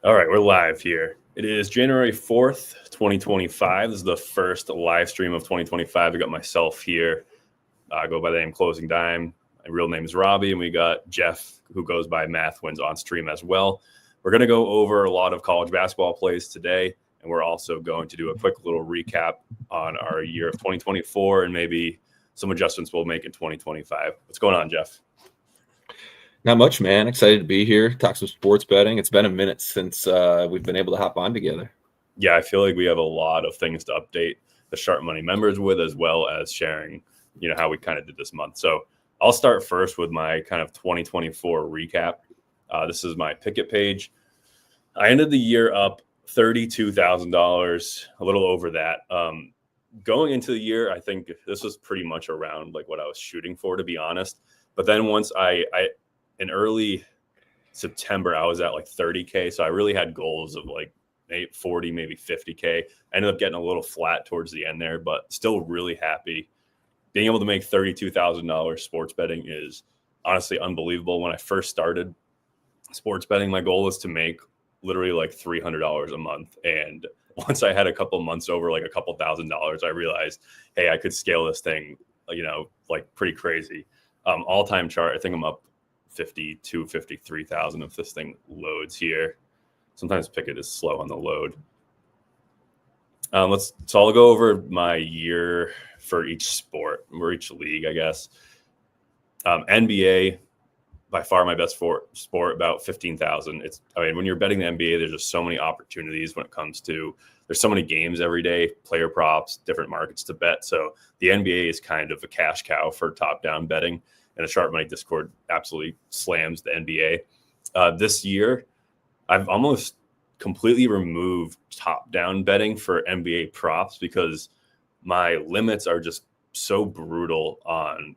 All right, we're live here. It is January 4th, 2025. This is the first live stream of 2025. I got myself here. I go by the name Closing Dime. My real name is Robbie, and we got Jeff, who goes by Math Wins on stream as well. We're going to go over a lot of college basketball plays today, and we're also going to do a quick little recap on our year of 2024 and maybe some adjustments we'll make in 2025. What's going on, Jeff? Not much, man. Excited to be here, talk some sports betting. It's been a minute since we've been able to hop on together. Yeah, I feel like we have a lot of things to update the SharpMoney members with, as well as sharing, how we kind of did this month. So I'll start first with my kind of 2024 recap. This is my Pickett page. I ended the year up $32,000, a little over that. Going into the year, I think this was pretty much around like what I was shooting for, to be honest. But then once in early September, I was at like 30K. So I really had goals of like 40, maybe 50K. I ended up getting a little flat towards the end there, but still really happy. Being able to make $32,000 sports betting is honestly unbelievable. When I first started sports betting, my goal was to make literally like $300 a month. And once I had a couple months over like a couple $1,000s, I realized, hey, I could scale this thing, like pretty crazy. All-time chart, I think I'm up 52, 53,000 if this thing loads here. Sometimes Pickett is slow on the load. So I'll go over my year for each sport or each league, I guess. NBA, by far my best sport, about 15,000. When you're betting the NBA, there's just so many opportunities when it comes to, there's so many games every day, player props, different markets to bet. So the NBA is kind of a cash cow for top-down betting. And the SharpMoney Discord absolutely slams the NBA. This year, I've almost completely removed top-down betting for NBA props because my limits are just so brutal on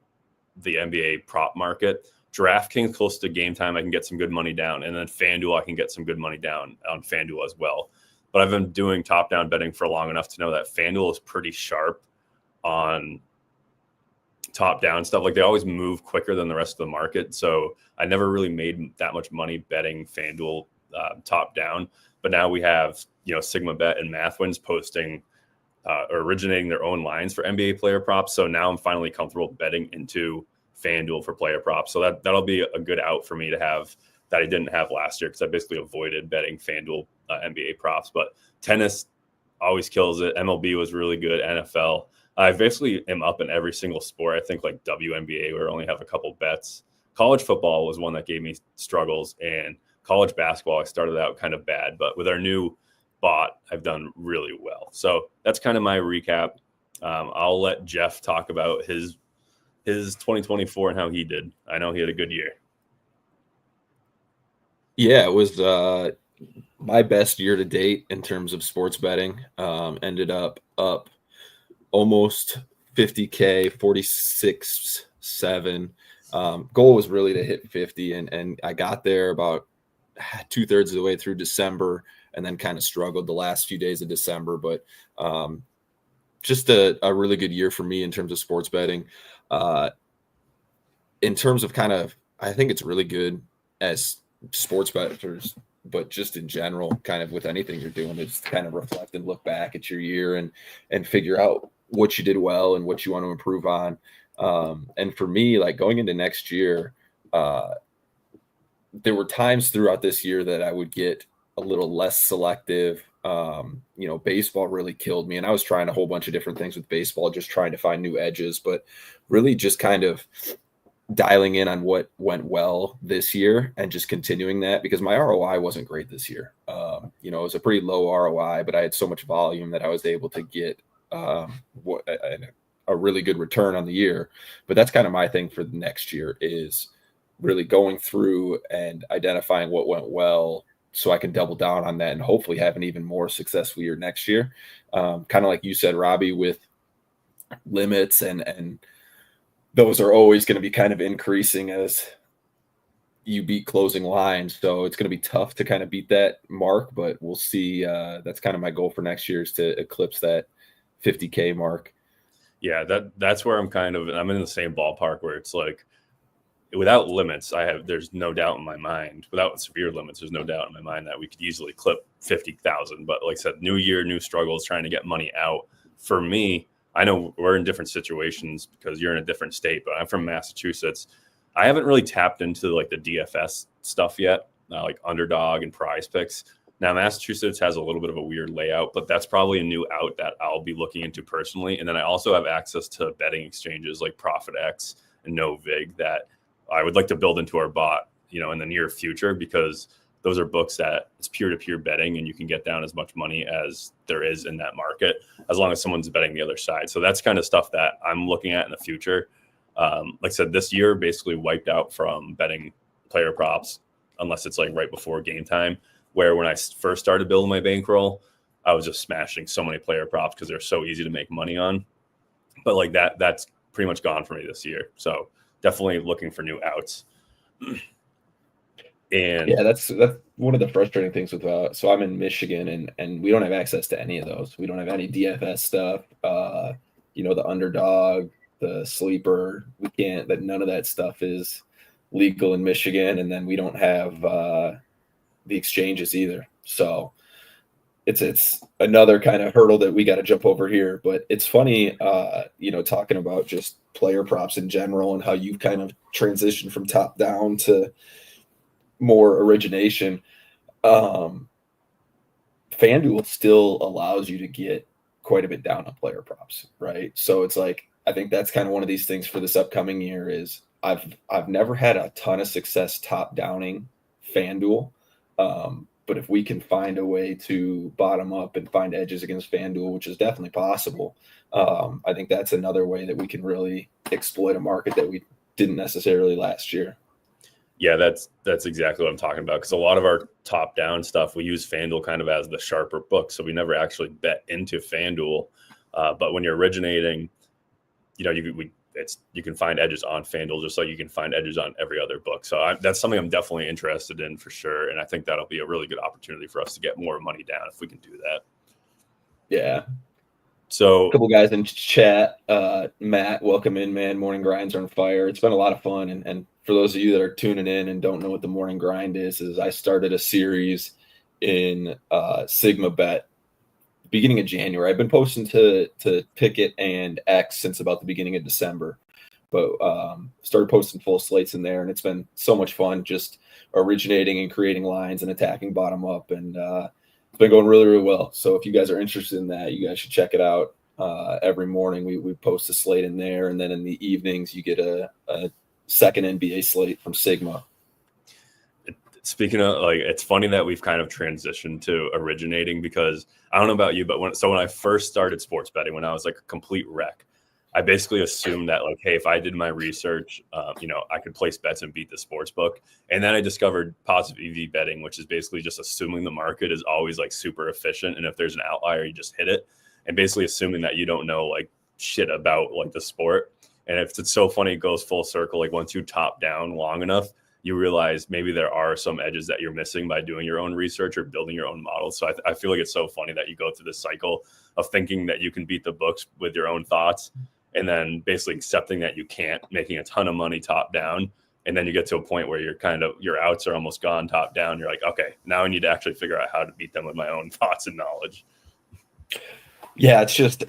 the NBA prop market. DraftKings, close to game time, I can get some good money down. And then FanDuel, I can get some good money down on FanDuel as well. But I've been doing top-down betting for long enough to know that FanDuel is pretty sharp on top-down stuff. Like, they always move quicker than the rest of the market. So I never really made that much money betting FanDuel top-down. But now we have, SigmaBet and Math Wins posting or originating their own lines for NBA player props. So now I'm finally comfortable betting into FanDuel for player props. So that'll be a good out for me to have that I didn't have last year, because I basically avoided betting FanDuel NBA props. But tennis always kills it. MLB was really good. NFL. I basically am up in every single sport. I think like WNBA, where I only have a couple bets. College football was one that gave me struggles, and college basketball, I started out kind of bad, but with our new bot, I've done really well. So that's kind of my recap. I'll let Jeff talk about his 2024 and how he did. I know he had a good year. Yeah, it was my best year to date in terms of sports betting. Ended up almost 50K, 46.7. Goal was really to hit 50, and I got there about 2/3 of the way through December, and then kind of struggled the last few days of December. But just a really good year for me in terms of sports betting. In terms of I think it's really good as sports bettors, but just in general, kind of with anything you're doing, it's kind of reflect and look back at your year and figure out what you did well and what you want to improve on. And for me, like going into next year, there were times throughout this year that I would get a little less selective. Baseball really killed me, and I was trying a whole bunch of different things with baseball, just trying to find new edges, but really just kind of dialing in on what went well this year and just continuing that, because my ROI wasn't great this year. It was a pretty low ROI, but I had so much volume that I was able to get a really good return on the year. But that's kind of my thing for the next year, is really going through and identifying what went well so I can double down on that and hopefully have an even more successful year next year. Kind of like you said, Robbie, with limits and those are always going to be kind of increasing as you beat closing lines. So it's going to be tough to kind of beat that mark, but we'll see. That's kind of my goal for next year, is to eclipse that 50K mark. Yeah, that's where I'm in the same ballpark, where it's like, without limits, there's no doubt in my mind, without severe limits, there's no doubt in my mind that we could easily clip 50,000. But like I said, new year, new struggles, trying to get money out. For me, I know we're in different situations because you're in a different state, but I'm from Massachusetts. I haven't really tapped into like the DFS stuff yet, like underdog and prize picks. Now, Massachusetts has a little bit of a weird layout, but that's probably a new out that I'll be looking into personally. And then I also have access to betting exchanges like ProfitX and NoVig that I would like to build into our bot, in the near future, because those are books that it's peer-to-peer betting and you can get down as much money as there is in that market, as long as someone's betting the other side. So that's kind of stuff that I'm looking at in the future. Like I said, this year basically wiped out from betting player props, unless it's like right before game time, where when I first started building my bankroll, I was just smashing so many player props because they're so easy to make money on. But like that's pretty much gone for me this year. So definitely looking for new outs. And yeah, that's one of the frustrating things with so I'm in Michigan and we don't have access to any of those. We don't have any DFS stuff. The underdog, the sleeper, we can't. That none of that stuff is legal in Michigan, and then we don't have the exchanges either. So it's another kind of hurdle that we got to jump over here. But it's funny, talking about just player props in general and how you've kind of transitioned from top down to more origination. FanDuel still allows you to get quite a bit down on player props, right? So it's like, I think that's kind of one of these things for this upcoming year is I've never had a ton of success top downing FanDuel. But if we can find a way to bottom up and find edges against FanDuel, which is definitely possible, I think that's another way that we can really exploit a market that we didn't necessarily last year. Yeah, that's exactly what I'm talking about. Because a lot of our top-down stuff, we use FanDuel kind of as the sharper book, so we never actually bet into FanDuel. But when you're originating, you can find edges on FanDuel just like you can find edges on every other book. So that's something I'm definitely interested in for sure, and I think that'll be a really good opportunity for us to get more money down if we can do that. Yeah. So a couple guys in chat. Matt, welcome in, man. Morning grinds are on fire. It's been a lot of fun, and for those of you that are tuning in and don't know what the morning grind is I started a series in SigmaBet beginning of January. I've been posting to Pickett and X since about the beginning of December, but started posting full slates in there, and it's been so much fun just originating and creating lines and attacking bottom up, and it's been going really, really well. So if you guys are interested in that, you guys should check it out. Every morning we post a slate in there, and then in the evenings you get a second NBA slate from Sigma. Speaking of, like, it's funny that we've kind of transitioned to originating, because I don't know about you, but when I first started sports betting, when I was like a complete wreck, I basically assumed that, like, hey, if I did my research, I could place bets and beat the sports book. And then I discovered positive EV betting, which is basically just assuming the market is always like super efficient, and if there's an outlier, you just hit it, and basically assuming that you don't know like shit about like the sport. And it's so funny, it goes full circle. Like once you top down long enough, you realize maybe there are some edges that you're missing by doing your own research or building your own models. So I feel like it's so funny that you go through this cycle of thinking that you can beat the books with your own thoughts, and then basically accepting that you can't, making a ton of money top down. And then you get to a point where your outs are almost gone top down. You're like, okay, now I need to actually figure out how to beat them with my own thoughts and knowledge. Yeah, it's just,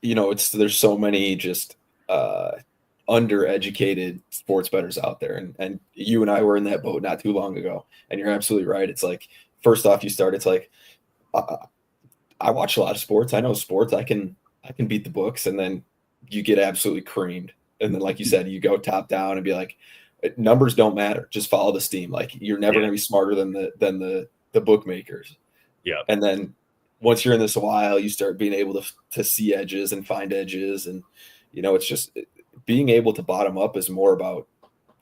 there's so many just undereducated sports bettors out there, and you and I were in that boat not too long ago, and you're absolutely right. It's like, first off, it's like I watch a lot of sports, I know sports, I can beat the books, and then you get absolutely creamed, and then like you said, you go top down and be like, numbers don't matter, just follow the steam. Like you're never going to be smarter than the bookmakers. Yeah. And then once you're in this a while, you start being able to see edges and find edges, and it's just being able to bottom up is more about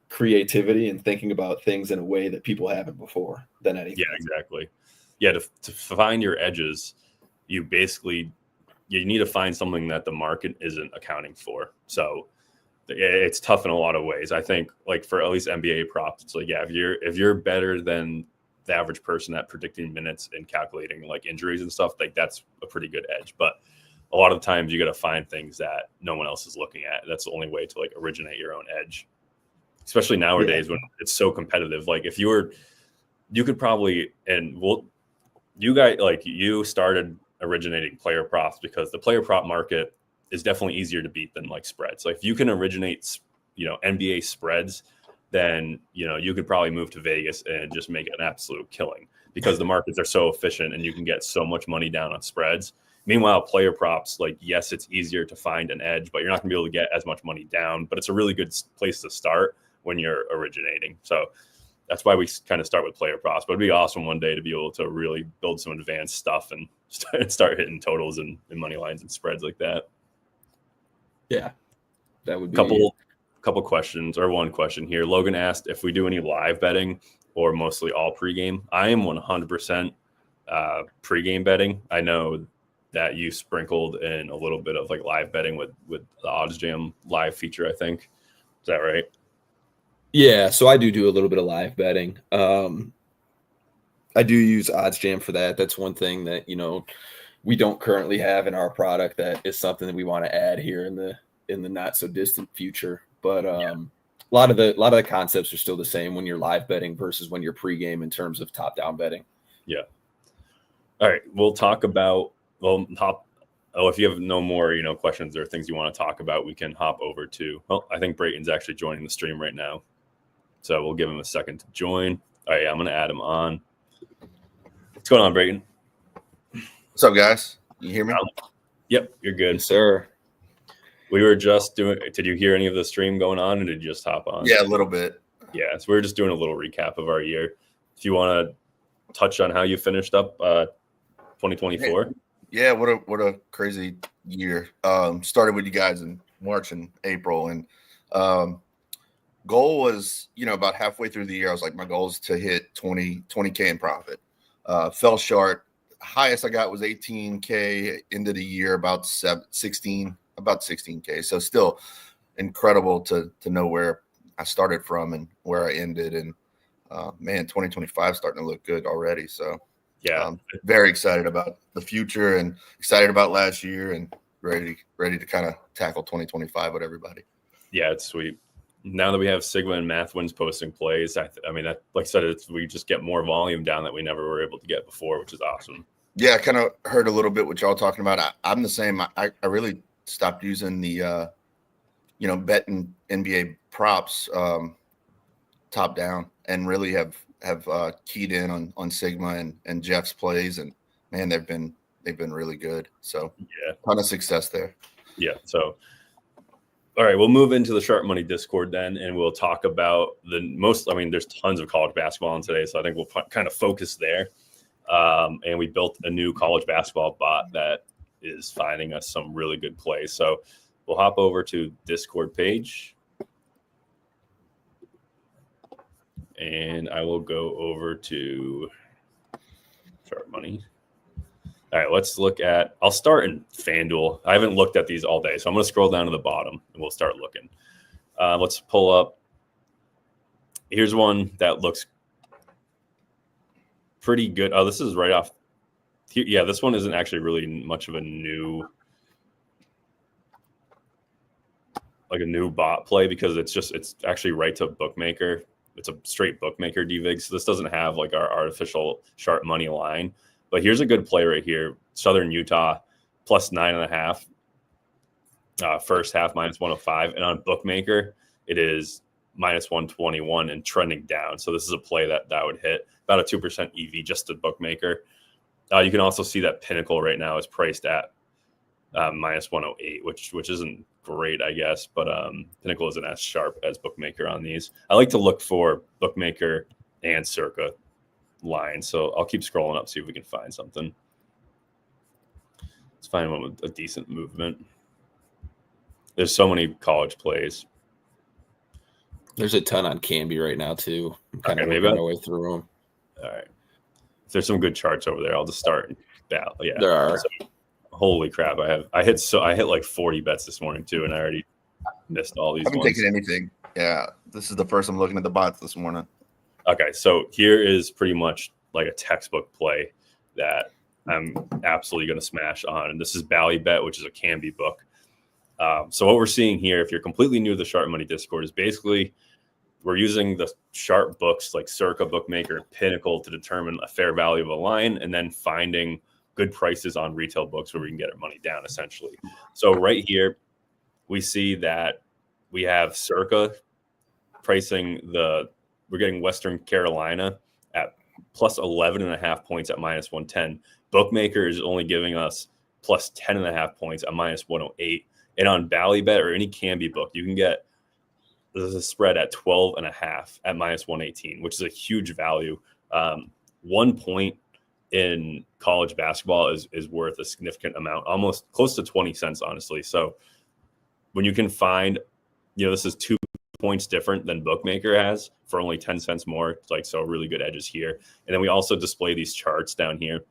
creativity and thinking about things in a way that people haven't before than anything. Yeah, exactly. Yeah, to find your edges, you need to find something that the market isn't accounting for. So it's tough in a lot of ways. I think, like, for at least NBA props, it's like, yeah, if you're better than the average person at predicting minutes and calculating like injuries and stuff, like that's a pretty good edge. But a lot of the times you got to find things that no one else is looking at. That's the only way to like originate your own edge. especially nowadays when it's so competitive. Like if you could probably, you guys, like you started originating player props because the player prop market is definitely easier to beat than like spreads. Like if you can originate, NBA spreads, then, you could probably move to Vegas and just make an absolute killing because the markets are so efficient and you can get so much money down on spreads. Meanwhile, player props, like, yes, it's easier to find an edge, but you're not gonna be able to get as much money down, but it's a really good place to start when you're originating. So that's why we kind of start with player props, but it'd be awesome one day to be able to really build some advanced stuff and start hitting totals and money lines and spreads like that. Yeah, that would be couple questions, or one question here. Logan asked if we do any live betting or mostly all pregame. I am 100% pregame betting. I know that you sprinkled in a little bit of like live betting with the Odds Jam live feature, I think. Is that right? Yeah, so I do a little bit of live betting. I do use Odds Jam for that. That's one thing that, we don't currently have in our product that is something that we want to add here in the not so distant future. But a lot of the concepts are still the same when you're live betting versus when you're pregame in terms of top-down betting. Yeah. All right, we'll talk about if you have no more questions or things you want to talk about, we can hop over to. Well, I think Brayton's actually joining the stream right now, so we'll give him a second to join. All right, I'm going to add him on. What's going on, Brayton? What's up, guys? You hear me? Yep, you're good, yes, sir. We were just doing. Did you hear any of the stream going on, or did you just hop on? Yeah, a little bit. Yeah, so we were just doing a little recap of our year. If you want to touch on how you finished up 2024. Yeah, what a crazy year. Started with you guys in March and April, and goal was, about halfway through the year, I was like, my goal is to hit 20K in profit. Fell short. Highest I got was 18K. End of the year about 16K. So still incredible to know where I started from and where I ended. And 2025 starting to look good already. So yeah, I'm very excited about the future and excited about last year and ready to kind of tackle 2025 with everybody. Yeah, it's sweet. Now that we have Sigma and Mathwin's posting plays, I mean, that, like I said, we just get more volume down that we never were able to get before, which is awesome. Yeah, I kind of heard a little bit what y'all talking about. I'm the same. I really stopped using the, betting NBA props top down and really have keyed in on Sigma and Jeff's plays. And man, they've been really good. So yeah, ton of success there. Yeah. So, all right, we'll move into the SharpMoney Discord then, and we'll talk about there's tons of college basketball on today. So I think we'll kind of focus there. And we built a new college basketball bot that is finding us some really good plays. So we'll hop over to Discord page. And I will go over to SharpMoney. All right, let's look at – I'll start in FanDuel. I haven't looked at these all day, so I'm going to scroll down to the bottom, and we'll start looking. Let's pull up – here's one that looks pretty good. Oh, this is right off – yeah, this one isn't actually really much of a new bot play because it's actually right to bookmaker. It's a straight bookmaker DVIG, so this doesn't have like our artificial sharp money line. But here's a good play right here. Southern Utah plus 9.5. First half minus 105. And on bookmaker, it is minus 121 and trending down. So this is a play that would hit about a 2% EV just to bookmaker. You can also see that Pinnacle right now is priced at minus 108, which isn't great, I guess. But Pinnacle isn't as sharp as bookmaker on these. I like to look for bookmaker and Circa line. So I'll keep scrolling up, see if we can find something. Let's find one with a decent movement. There's so many college plays. There's a ton on Canby right now too. I'm kind of maybe working my way through them. All right. If there's some good charts over there, I'll just start. Yeah, there are. So, holy crap! I hit like 40 bets this morning too, and I already missed all these. I haven't taken anything. Yeah, this is the first I'm looking at the bots this morning. Okay, so here is pretty much like a textbook play that I'm absolutely going to smash on. And this is Ballybet, which is a Canby book. So what we're seeing here, if you're completely new to the SharpMoney Discord, is basically we're using the sharp books like Circa, Bookmaker, Pinnacle to determine a fair value of a line, and then finding good prices on retail books where we can get our money down, essentially. So right here, we see that we have Circa pricing we're getting Western Carolina at plus 11.5 points at minus 110. Bookmaker is only giving us plus 10.5 points at minus 108. And on Ballybet or any Canby book, you can get there's a spread at 12.5 at minus 118, which is a huge value. 1 point in college basketball is worth a significant amount, almost close to 20 cents, honestly. So when you can find, this is 2 points different than Bookmaker has for only 10 cents more. So really good edges here. And then we also display these charts down here.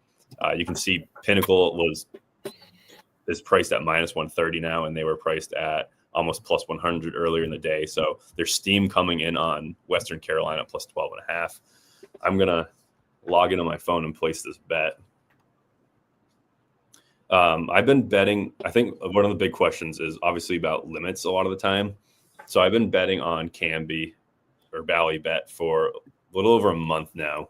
You can see Pinnacle is priced at minus 130 now, and they were priced at almost plus 100 earlier in the day. So there's steam coming in on Western Carolina plus 12.5. I'm going to log into my phone and place this bet. I've been betting. I think one of the big questions is obviously about limits a lot of the time. So I've been betting on Canby or Ballybet for a little over a month now.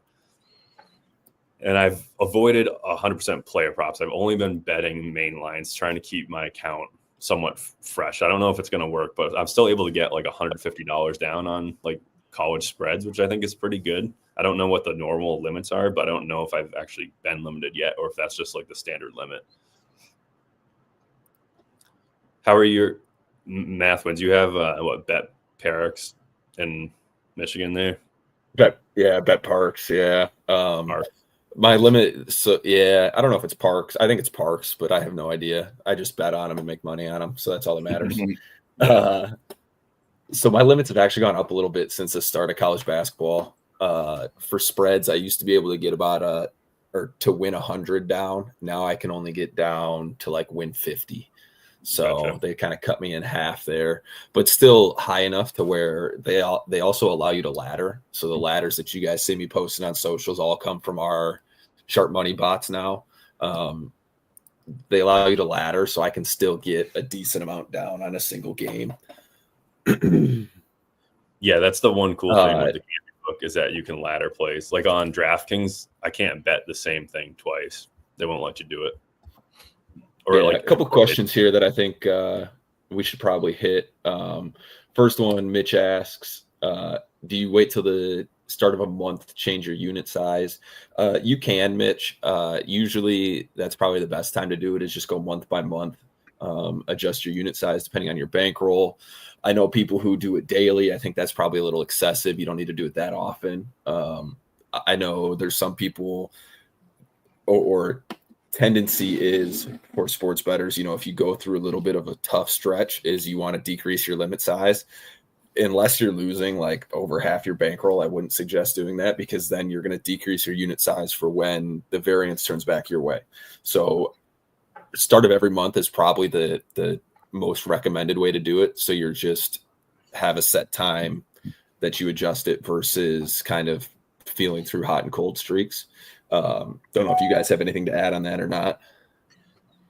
And I've avoided 100% player props. I've only been betting main lines, trying to keep my account somewhat fresh. I don't know if it's going to work, but I'm still able to get like $150 down on like college spreads, which I think is pretty good. I don't know what the normal limits are, but I don't know if I've actually been limited yet or if that's just like the standard limit. How are your math wins? You have Bet Parks in Michigan there? Bet Parks, yeah. My limit, so yeah, I don't know if it's Parks. I think it's Parks, but I have no idea. I just bet on them and make money on them, so that's all that matters. So my limits have actually gone up a little bit since the start of college basketball. For spreads, I used to be able to get about to win 100 down. Now I can only get down to like win 50. So gotcha. They kind of cut me in half there, but still high enough to where they also allow you to ladder. So the ladders that you guys see me posting on socials all come from our SharpMoney bots now. They allow you to ladder, so I can still get a decent amount down on a single game. Yeah, that's the one cool thing with the Canby book is that you can ladder plays. Like on DraftKings, I can't bet the same thing twice. They won't let you do it. Or a couple questions here that I think we should probably hit. First one, Mitch asks, do you wait till the start of a month to change your unit size? You can, Mitch. Usually that's probably the best time to do it is just go month by month, adjust your unit size depending on your bankroll. I know people who do it daily. I think that's probably a little excessive. You don't need to do it that often. I know there's some people or tendency is for sports bettors, if you go through a little bit of a tough stretch, is you want to decrease your limit size. Unless you're losing like over half your bankroll, I wouldn't suggest doing that because then you're going to decrease your unit size for when the variance turns back your way. So start of every month is probably the most recommended way to do it. So you're just have a set time that you adjust it versus kind of feeling through hot and cold streaks. Don't know if you guys have anything to add on that or not.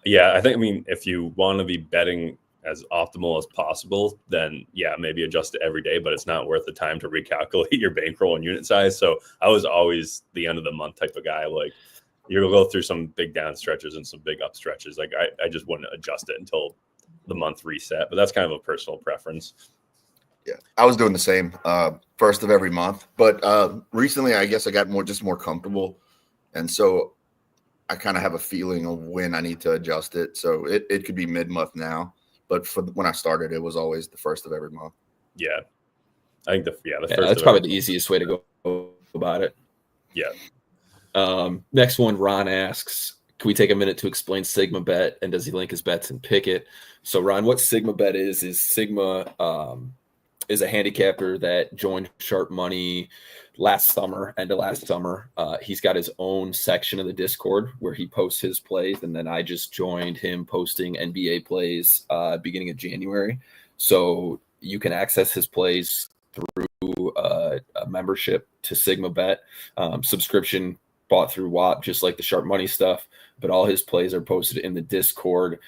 Yeah, if you want to be betting as optimal as possible, then yeah, maybe adjust it every day, but it's not worth the time to recalculate your bankroll and unit size. So I was always the end of the month type of guy. Like you'll go through some big down stretches and some big up stretches. Like I just wouldn't adjust it until the month reset, but that's kind of a personal preference. Yeah, I was doing the same first of every month, but recently I guess I got more comfortable. And so I kind of have a feeling of when I need to adjust it. So it could be mid-month now, but when I started, it was always the first of every month. Yeah. I think the first. That's probably the easiest way to go about it. Yeah. Next one, Ron asks, can we take a minute to explain SigmaBet and does he link his bets and pick it? So Ron, what SigmaBet is Sigma is a handicapper that joined SharpMoney end of last summer. He's got his own section of the Discord where he posts his plays, and then I just joined him posting NBA plays beginning of January. So you can access his plays through a membership to SigmaBet, subscription bought through WAP, just like the SharpMoney stuff, but all his plays are posted in the Discord.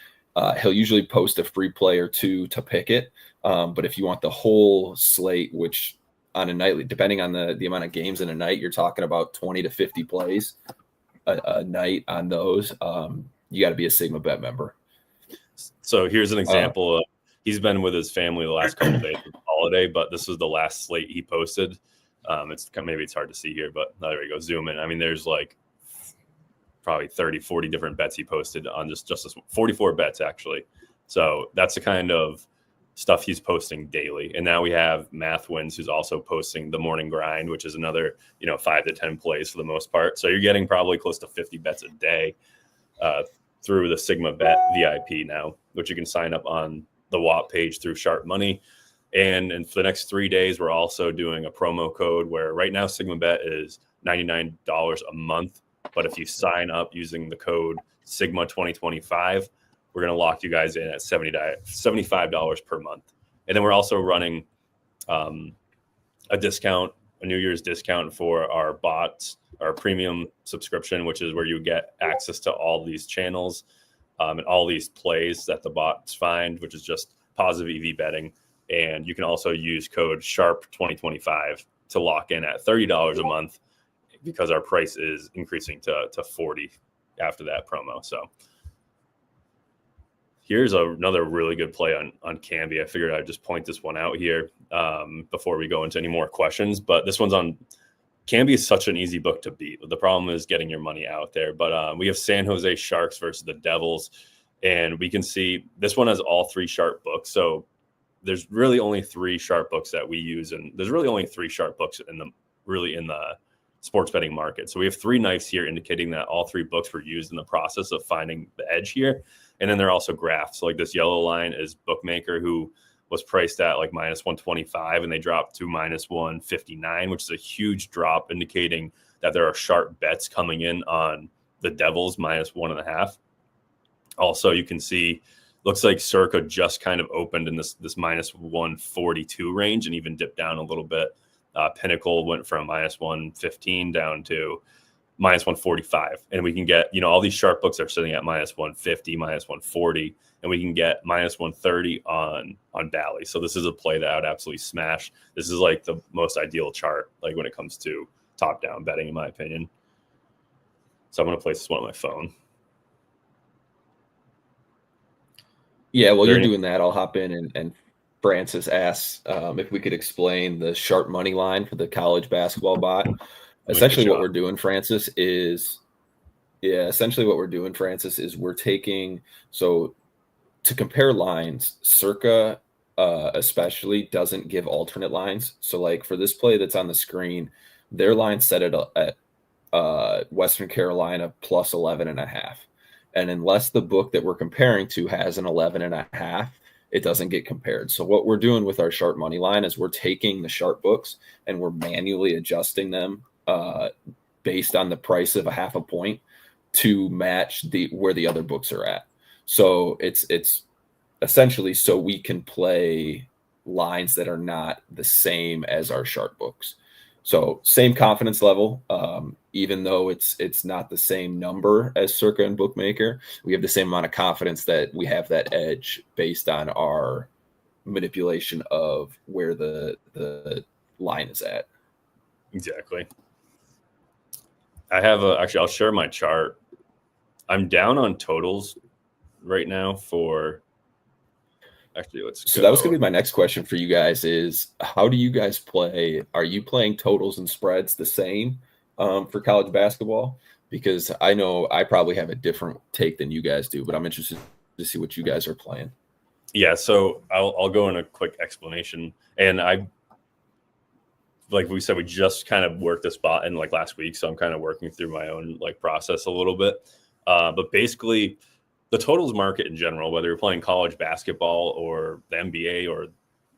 He'll usually post a free play or two to pick it. But if you want the whole slate, which on a nightly, depending on the amount of games in a night, you're talking about 20 to 50 plays a night on those. You got to be a SigmaBet member. So here's an example of, he's been with his family the last couple of days of the holiday, but this was the last slate he posted. Maybe it's hard to see here, but there we go. Zoom in. I mean, there's like probably 30, 40 different bets he posted on just this 44 bets actually. So that's the kind of stuff he's posting daily. And now we have Math Wins, who's also posting the morning grind, which is another, 5 to 10 plays for the most part. So you're getting probably close to 50 bets a day through the SigmaBetVIP now, which you can sign up on the WAP page through SharpMoney. And for the next 3 days, we're also doing a promo code where right now SigmaBet is $99 a month. But if you sign up using the code Sigma 2025, we're going to lock you guys in at $75 per month. And then we're also running a discount, a New Year's discount for our bots, our premium subscription, which is where you get access to all these channels and all these plays that the bots find, which is just positive EV betting. And you can also use code SHARP 2025 to lock in at $30 a month, because our price is increasing to $40 after that promo. So here's another really good play on Canby. I figured I'd just point this one out here before we go into any more questions. But this one's on Canby. Is such an easy book to beat. The problem is getting your money out there. But we have San Jose Sharks versus the Devils. And we can see this one has all 3 sharp books. So there's really only 3 sharp books that we use. And there's really only 3 sharp books in the sports betting market. So we have 3 knives here indicating that all 3 books were used in the process of finding the edge here. And then they're also graphed. So like this yellow line is Bookmaker, who was priced at like minus 125, and they dropped to minus 159, which is a huge drop, indicating that there are sharp bets coming in on the Devils minus 1.5. Also, you can see, looks like Circa just kind of opened in this minus 142 range and even dipped down a little bit. Pinnacle went from minus 115 down to minus 145. And we can get, all these sharp books are sitting at minus 150, minus 140, and we can get minus 130 on Bally. So this is a play that I would absolutely smash. This is like the most ideal chart, like when it comes to top-down betting, in my opinion. So I'm going to place this one on my phone. Yeah, while you're doing that, I'll hop in and Francis asks if we could explain the sharp money line for the college basketball bot. Essentially what we're doing, Francis, is we're taking, so to compare lines, Circa especially doesn't give alternate lines. So like for this play that's on the screen, their line set it at Western Carolina plus 11.5. And unless the book that we're comparing to has an 11.5, it doesn't get compared. So what we're doing with our sharp money line is we're taking the sharp books and we're manually adjusting them based on the price of a half a point to match where the other books are at. So it's essentially so we can play lines that are not the same as our sharp books. So same confidence level, even though it's not the same number as Circa and Bookmaker, we have the same amount of confidence that we have that edge based on our manipulation of where the line is at. Exactly. I have actually, I'll share my chart. I'm down on totals right now for, actually, let's go. So that was going to be my next question for you guys is, how do you guys play? Are you playing totals and spreads the same for college basketball? Because I know I probably have a different take than you guys do, but I'm interested to see what you guys are playing. Yeah, so I'll go in a quick explanation. And like we said, we just kind of worked this bot in like last week. So I'm kind of working through my own like process a little bit. But basically the totals market in general, whether you're playing college basketball or the NBA or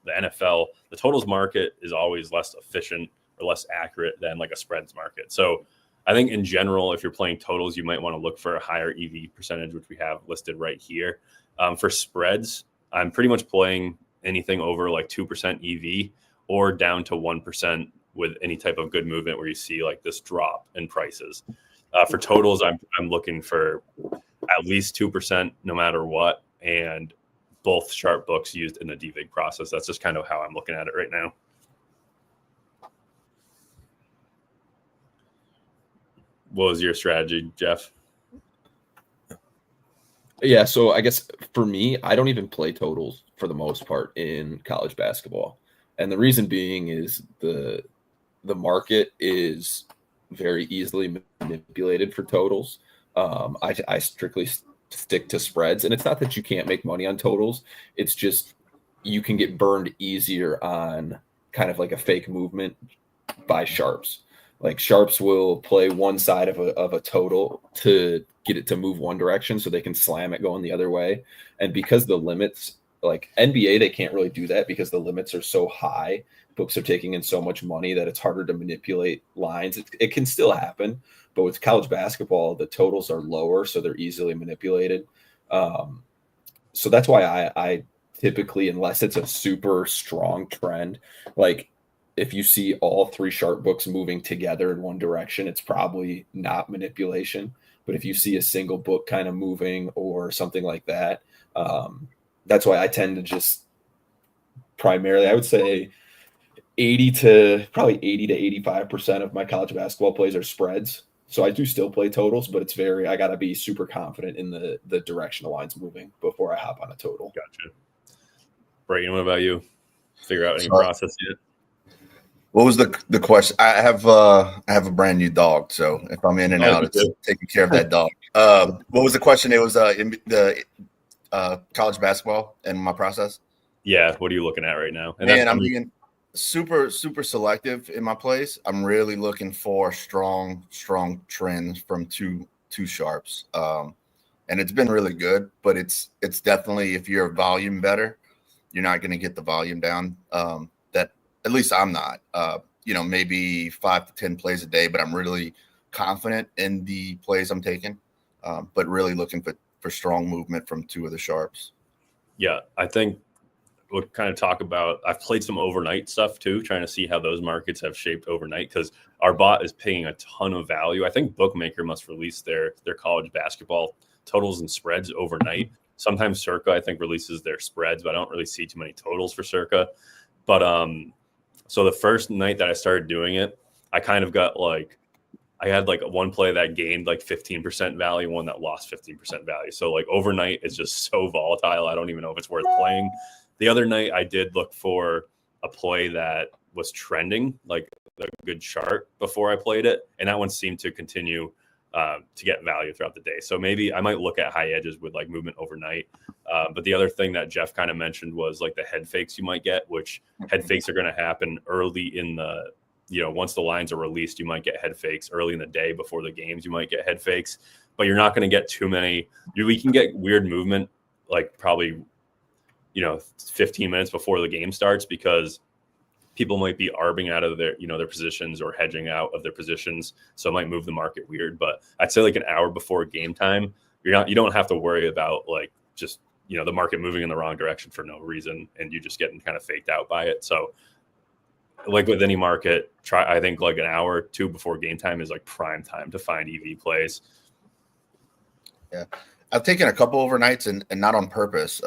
the NFL, the totals market is always less efficient or less accurate than like a spreads market. So I think in general, if you're playing totals, you might want to look for a higher EV percentage, which we have listed right here. For spreads, I'm pretty much playing anything over like 2% EV or down to 1% with any type of good movement where you see like this drop in prices. For totals, I'm looking for at least 2% no matter what, and both sharp books used in the DVIG process. That's just kind of how I'm looking at it right now. what was your strategy, Jeff? Yeah, so I guess for me, I don't even play totals for the most part in college basketball. And the reason being is the market is very easily manipulated for totals. I strictly stick to spreads, and it's not that you can't make money on totals. It's just you can get burned easier on kind of like a fake movement by sharps. Like sharps will play one side of a total to get it to move one direction so they can slam it going the other way. And because the limits, like NBA, they can't really do that because the limits are so high. Books are taking in so much money that it's harder to manipulate lines. It can still happen, but with college basketball, the totals are lower, so they're easily manipulated. So that's why I typically, unless it's a super strong trend, like if you see all three sharp books moving together in one direction, it's probably not manipulation. But if you see a single book kind of moving or something like that, that's why I tend to just primarily, I would say 80 to 85% of my college basketball plays are spreads. So I do still play totals, but it's I got to be super confident in the direction the line's moving before I hop on a total. Gotcha. Brayden, what about you? Figure out any process yet? What was the question? I have a brand new dog, so if I'm in and out, it's taking care of that dog. What was the question? It was in the college basketball and my process. Yeah, what are you looking at right now? And I'm being super selective in my plays. I'm really looking for strong trends from two sharps, and it's been really good. But it's definitely, if you're a volume better, you're not going to get the volume down. At least I'm not, maybe 5 to 10 plays a day, but I'm really confident in the plays I'm taking, but really looking for strong movement from two of the sharps. Yeah, I think we'll kind of talk about, I've played some overnight stuff too, trying to see how those markets have shaped overnight, because our bot is paying a ton of value. I think Bookmaker must release their college basketball totals and spreads overnight. Sometimes Circa, I think, releases their spreads, but I don't really see too many totals for Circa. But so the first night that I started doing it, I kind of got I had one play that gained 15% value, one that lost 15% value. So overnight is just so volatile. I don't even know if it's worth playing. The other night I did look for a play that was trending, like a good chart before I played it. And that one seemed to continue to get value throughout the day. So maybe I might look at high edges with movement overnight. But the other thing that Jeff kind of mentioned was the head fakes you might get, which head fakes are going to happen early in the, once the lines are released, you might get head fakes early in the day before the games. You might get head fakes, but you're not going to get too many. We can get weird movement, probably, 15 minutes before the game starts, because people might be arbing out of their, their positions or hedging out of their positions. So it might move the market weird, but I'd say an hour before game time, you don't have to worry about just, the market moving in the wrong direction for no reason, and you just getting kind of faked out by it. So with any market, I think an hour or two before game time is prime time to find EV plays. Yeah. I've taken a couple overnights and not on purpose.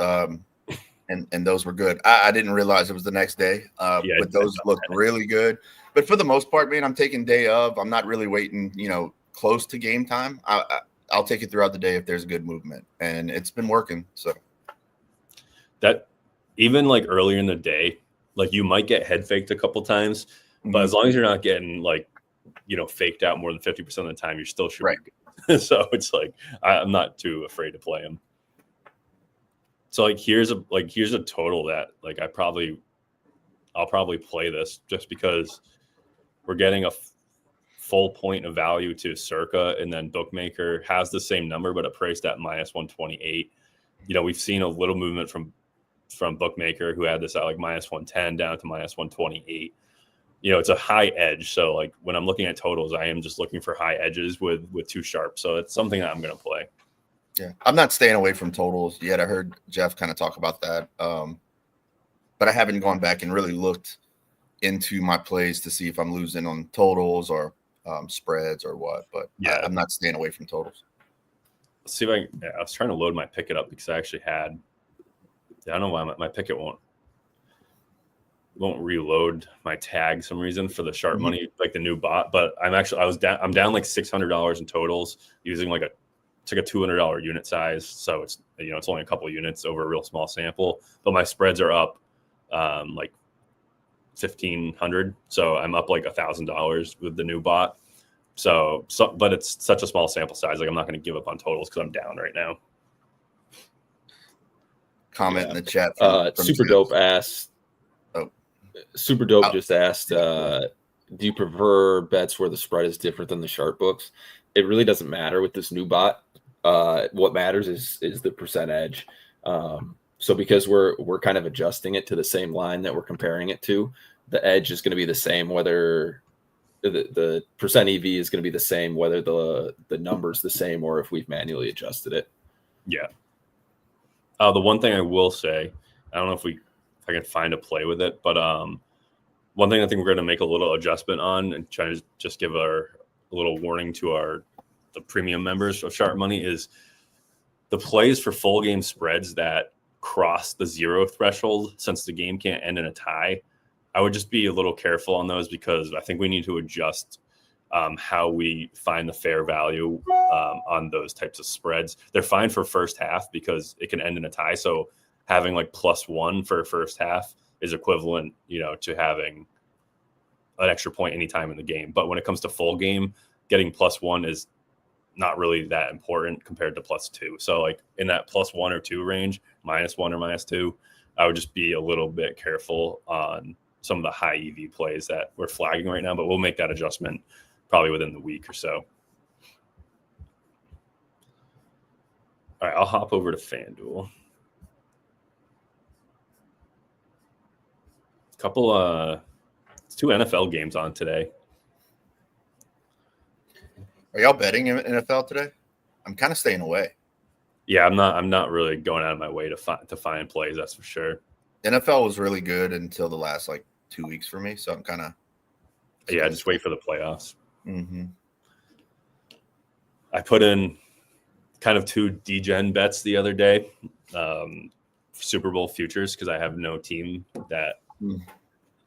And those were good. I didn't realize it was the next day, but those looked really good. But for the most part, man, I'm taking day of. I'm not really waiting, close to game time. I'll take it throughout the day if there's good movement, and it's been working. So that even earlier in the day, you might get head faked a couple times, but as long as you're not getting faked out more than 50% of the time, you're still shooting. Right. So it's I'm not too afraid to play them. So here's a total that I'll probably play this just because we're getting a full point of value to Circa, and then Bookmaker has the same number, but it priced at -128. We've seen a little movement from Bookmaker, who had this at -110 down to -128. It's a high edge. So when I'm looking at totals, I am just looking for high edges with two sharps. So it's something that I'm going to play. Yeah, I'm not staying away from totals yet. I heard Jeff kind of talk about that, but I haven't gone back and really looked into my plays to see if I'm losing on totals or spreads or what. But yeah, I'm not staying away from totals. Let's see if I was trying to load my picket up because I actually had. I don't know why my picket won't. won't reload my tag some reason for the SharpMoney, like the new bot. But I'm down like $600 in totals using it's like a $200 unit size. So it's only a couple units over a real small sample, but my spreads are up like 1,500. So I'm up like $1,000 with the new bot. So, but it's such a small sample size. Like I'm not going to give up on totals because I'm down right now. Comment in the chat. Super Dope asked. Super Dope just asked, do you prefer bets where the spread is different than the sharp books? It really doesn't matter with this new bot. What matters is the percent edge. So because we're kind of adjusting it to the same line that we're comparing it to, the edge is going to be the same whether the percent EV is going to be the same whether the number's the same or if we've manually adjusted it. Yeah. The one thing I will say, I don't know if I can find a play with it, but one thing I think we're going to make a little adjustment on and try to just give a little warning to the premium members of SharpMoney is the plays for full game spreads that cross the 0 threshold, since the game can't end in a tie. I would just be a little careful on those because I think we need to adjust how we find the fair value on those types of spreads. They're fine for first half because it can end in a tie. So having like +1 for first half is equivalent, to having an extra point anytime in the game. But when it comes to full game, getting +1 is not really that important compared to +2. So like in that +1 or 2 range, -1 or -2, I would just be a little bit careful on some of the high EV plays that we're flagging right now, but we'll make that adjustment probably within the week or so. All right, I'll hop over to FanDuel. It's 2 NFL games on today. Are y'all betting in NFL today? I'm kind of staying away. Yeah, I'm not really going out of my way to find plays, that's for sure. NFL was really good until the last 2 weeks for me, so I'm kind of just wait for the playoffs. Mm-hmm. I put in kind of 2 degen bets the other day, Super Bowl futures, because I have no team that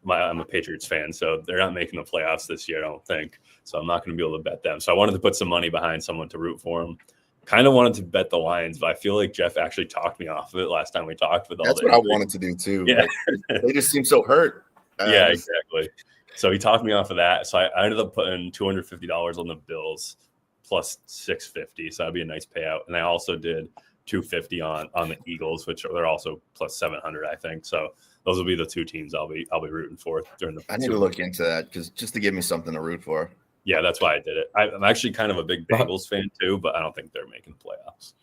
I'm a Patriots fan, so they're not making the playoffs this year, I don't think. So I'm not going to be able to bet them. So I wanted to put some money behind someone to root for them. Kind of wanted to bet the Lions, but I feel like Jeff actually talked me off of it last time we talked. That's what I wanted to do too. Yeah, they just seem so hurt. Yeah, exactly. So he talked me off of that. So I ended up putting $250 on the Bills plus 650. So that'd be a nice payout. And I also did $250 on the Eagles, which they're also plus 700, I think. So those will be the 2 teams I'll be rooting for during the. I need to look into that just to give me something to root for. Yeah, that's why I did it. I'm actually kind of a big Bengals fan too, but I don't think they're making the playoffs.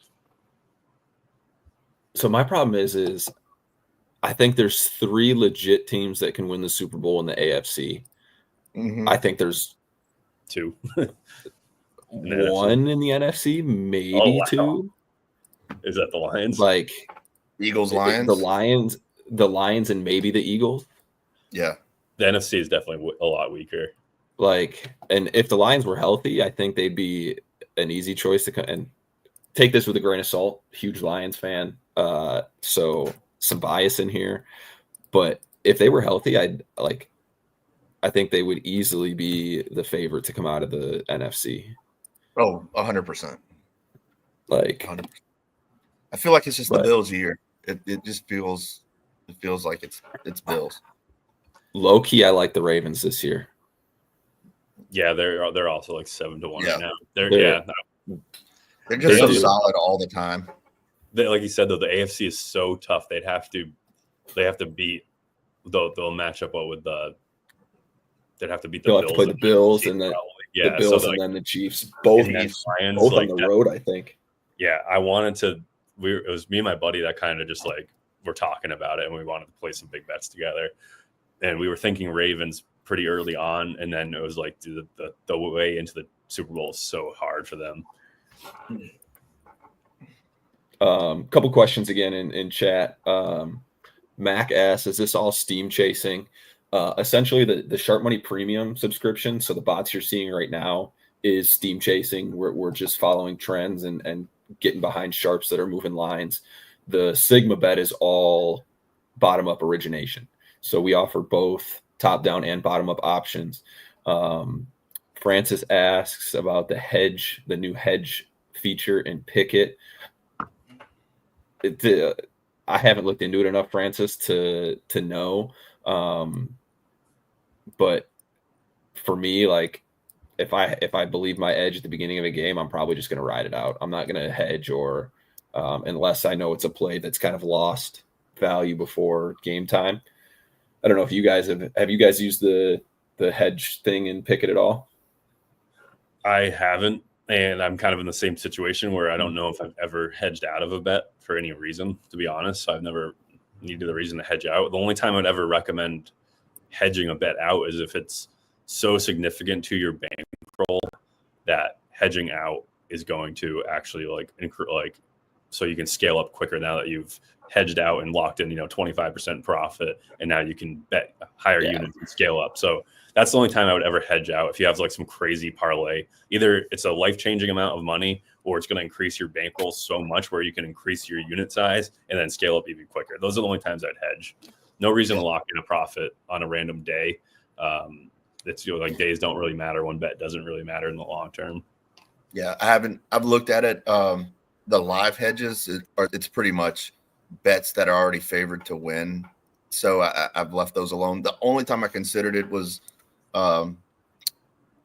So my problem is I think there's 3 legit teams that can win the Super Bowl in the AFC. Mm-hmm. I think there's 2. One in the NFC, maybe 2. Is that the Lions? Eagles, Lions? The Lions and maybe the Eagles. Yeah. The NFC is definitely a lot weaker. And if the Lions were healthy, I think they'd be an easy choice to come and take this with a grain of salt. Huge Lions fan. So some bias in here, but if they were healthy, I think they would easily be the favorite to come out of the NFC. Oh, 100%. 100%. I feel like it's just the Bills year. It just feels like it's Bills. Low key, I like the Ravens this year. Yeah, they're also 7-1 right now. They're just so solid all the time. Like you said, though, the AFC is so tough. They have to beat. They'll match up with the. They'd have to beat the They'll Bills. Have to play the Bills and then the Bills and then the Chiefs. Both on the road, I think. Yeah, I wanted to. It was me and my buddy that kind of just we're talking about it, and we wanted to play some big bets together. And we were thinking Ravens pretty early on, and then it was the way into the Super Bowl is so hard for them. Couple questions again in chat. Mac asks, is this all steam chasing? Essentially the SharpMoney premium subscription, so the bots you're seeing right now is steam chasing. We're just following trends and getting behind sharps that are moving lines. The SigmaBet is all bottom up origination. So we offer both top-down and bottom-up options. Francis asks about the Hedge, the new Hedge feature in Picket. I haven't looked into it enough, Francis, to know. But for me, like if I believe my edge at the beginning of a game, I'm probably just going to ride it out. I'm not going to hedge or unless I know it's a play that's kind of lost value before game time. I don't know if you guys have you guys used the hedge thing in Picket at all? I haven't, and I'm kind of in the same situation where I don't know if I've ever hedged out of a bet for any reason, to be honest. So I've never needed a reason to hedge out. The only time I'd ever recommend hedging a bet out is if it's so significant to your bankroll that hedging out is going to actually so you can scale up quicker now that you've hedged out and locked in 25% profit, and now you can bet higher units and scale up. So that's the only time I would ever hedge out. If you have like some crazy parlay, either it's a life-changing amount of money or it's going to increase your bankroll so much where you can increase your unit size and then scale up even quicker. Those are the only times I'd hedge. No reason to lock in a profit on a random day. It's like days don't really matter. One bet doesn't really matter in the long term. Yeah, I've looked at it. The live hedges, it's pretty much bets that are already favored to win. So I've left those alone. The only time I considered it was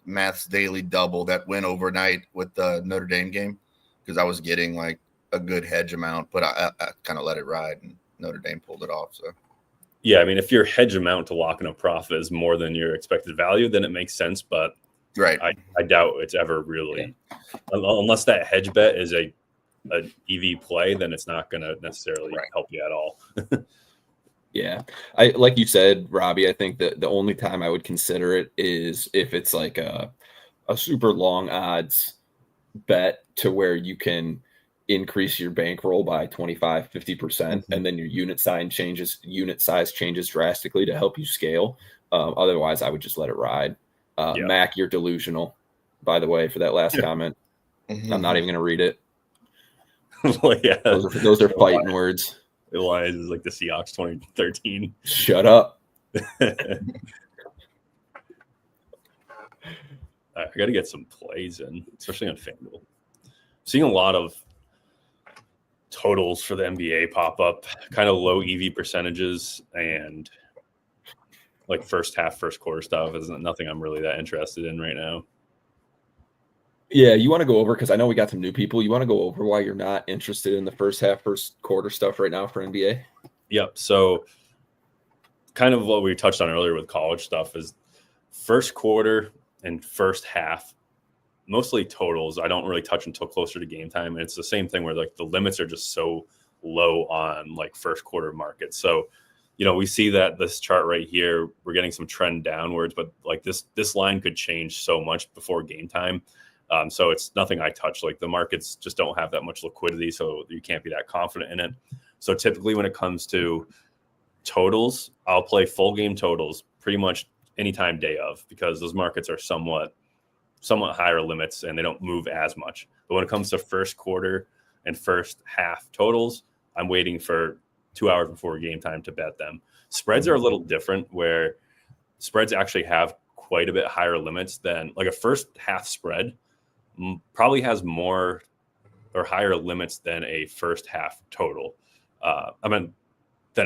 Math's daily double that went overnight with the Notre Dame game because I was getting like a good hedge amount, but I kind of let it ride and Notre Dame pulled it off. So. Yeah, I mean, if your hedge amount to lock in a profit is more than your expected value, then it makes sense. But right, I doubt it's ever really, unless that hedge bet is a EV play, then it's not going to necessarily help you at all. Yeah, I like you said, Robbie. I think that the only time I would consider it is if it's like a super long odds bet to where you can increase your bankroll by 25-50%, and then your unit size changes drastically to help you scale. Otherwise, I would just let it ride. Mac, you're delusional, by the way, for that last comment. I'm not even going to read it. Well, yeah, those are fighting words. Elias is like the Seahawks 2013. Shut up. I got to get some plays in, especially on FanDuel. Seeing a lot of totals for the NBA pop up, kind of low EV percentages, and like first half, first quarter stuff is nothing I'm really that interested in right now. Yeah, you want to go over, because I know we got some new people. You want to go over why you're not interested in the first half, first quarter stuff right now for NBA? Yep. So kind of what we touched on earlier with college stuff is first quarter and first half, mostly totals, I don't really touch until closer to game time. And it's the same thing where like the limits are just so low on like first quarter markets. So, we see that this chart right here, we're getting some trend downwards, but like this line could change so much before game time. So it's nothing I touch. Like the markets just don't have that much liquidity, so you can't be that confident in it. So typically when it comes to totals, I'll play full game totals pretty much anytime day of, because those markets are somewhat higher limits and they don't move as much. But when it comes to first quarter and first half totals, I'm waiting for 2 hours before game time to bet them. Spreads are a little different, where spreads actually have quite a bit higher limits than like a first half spread probably has more or higher limits than a first half total. Than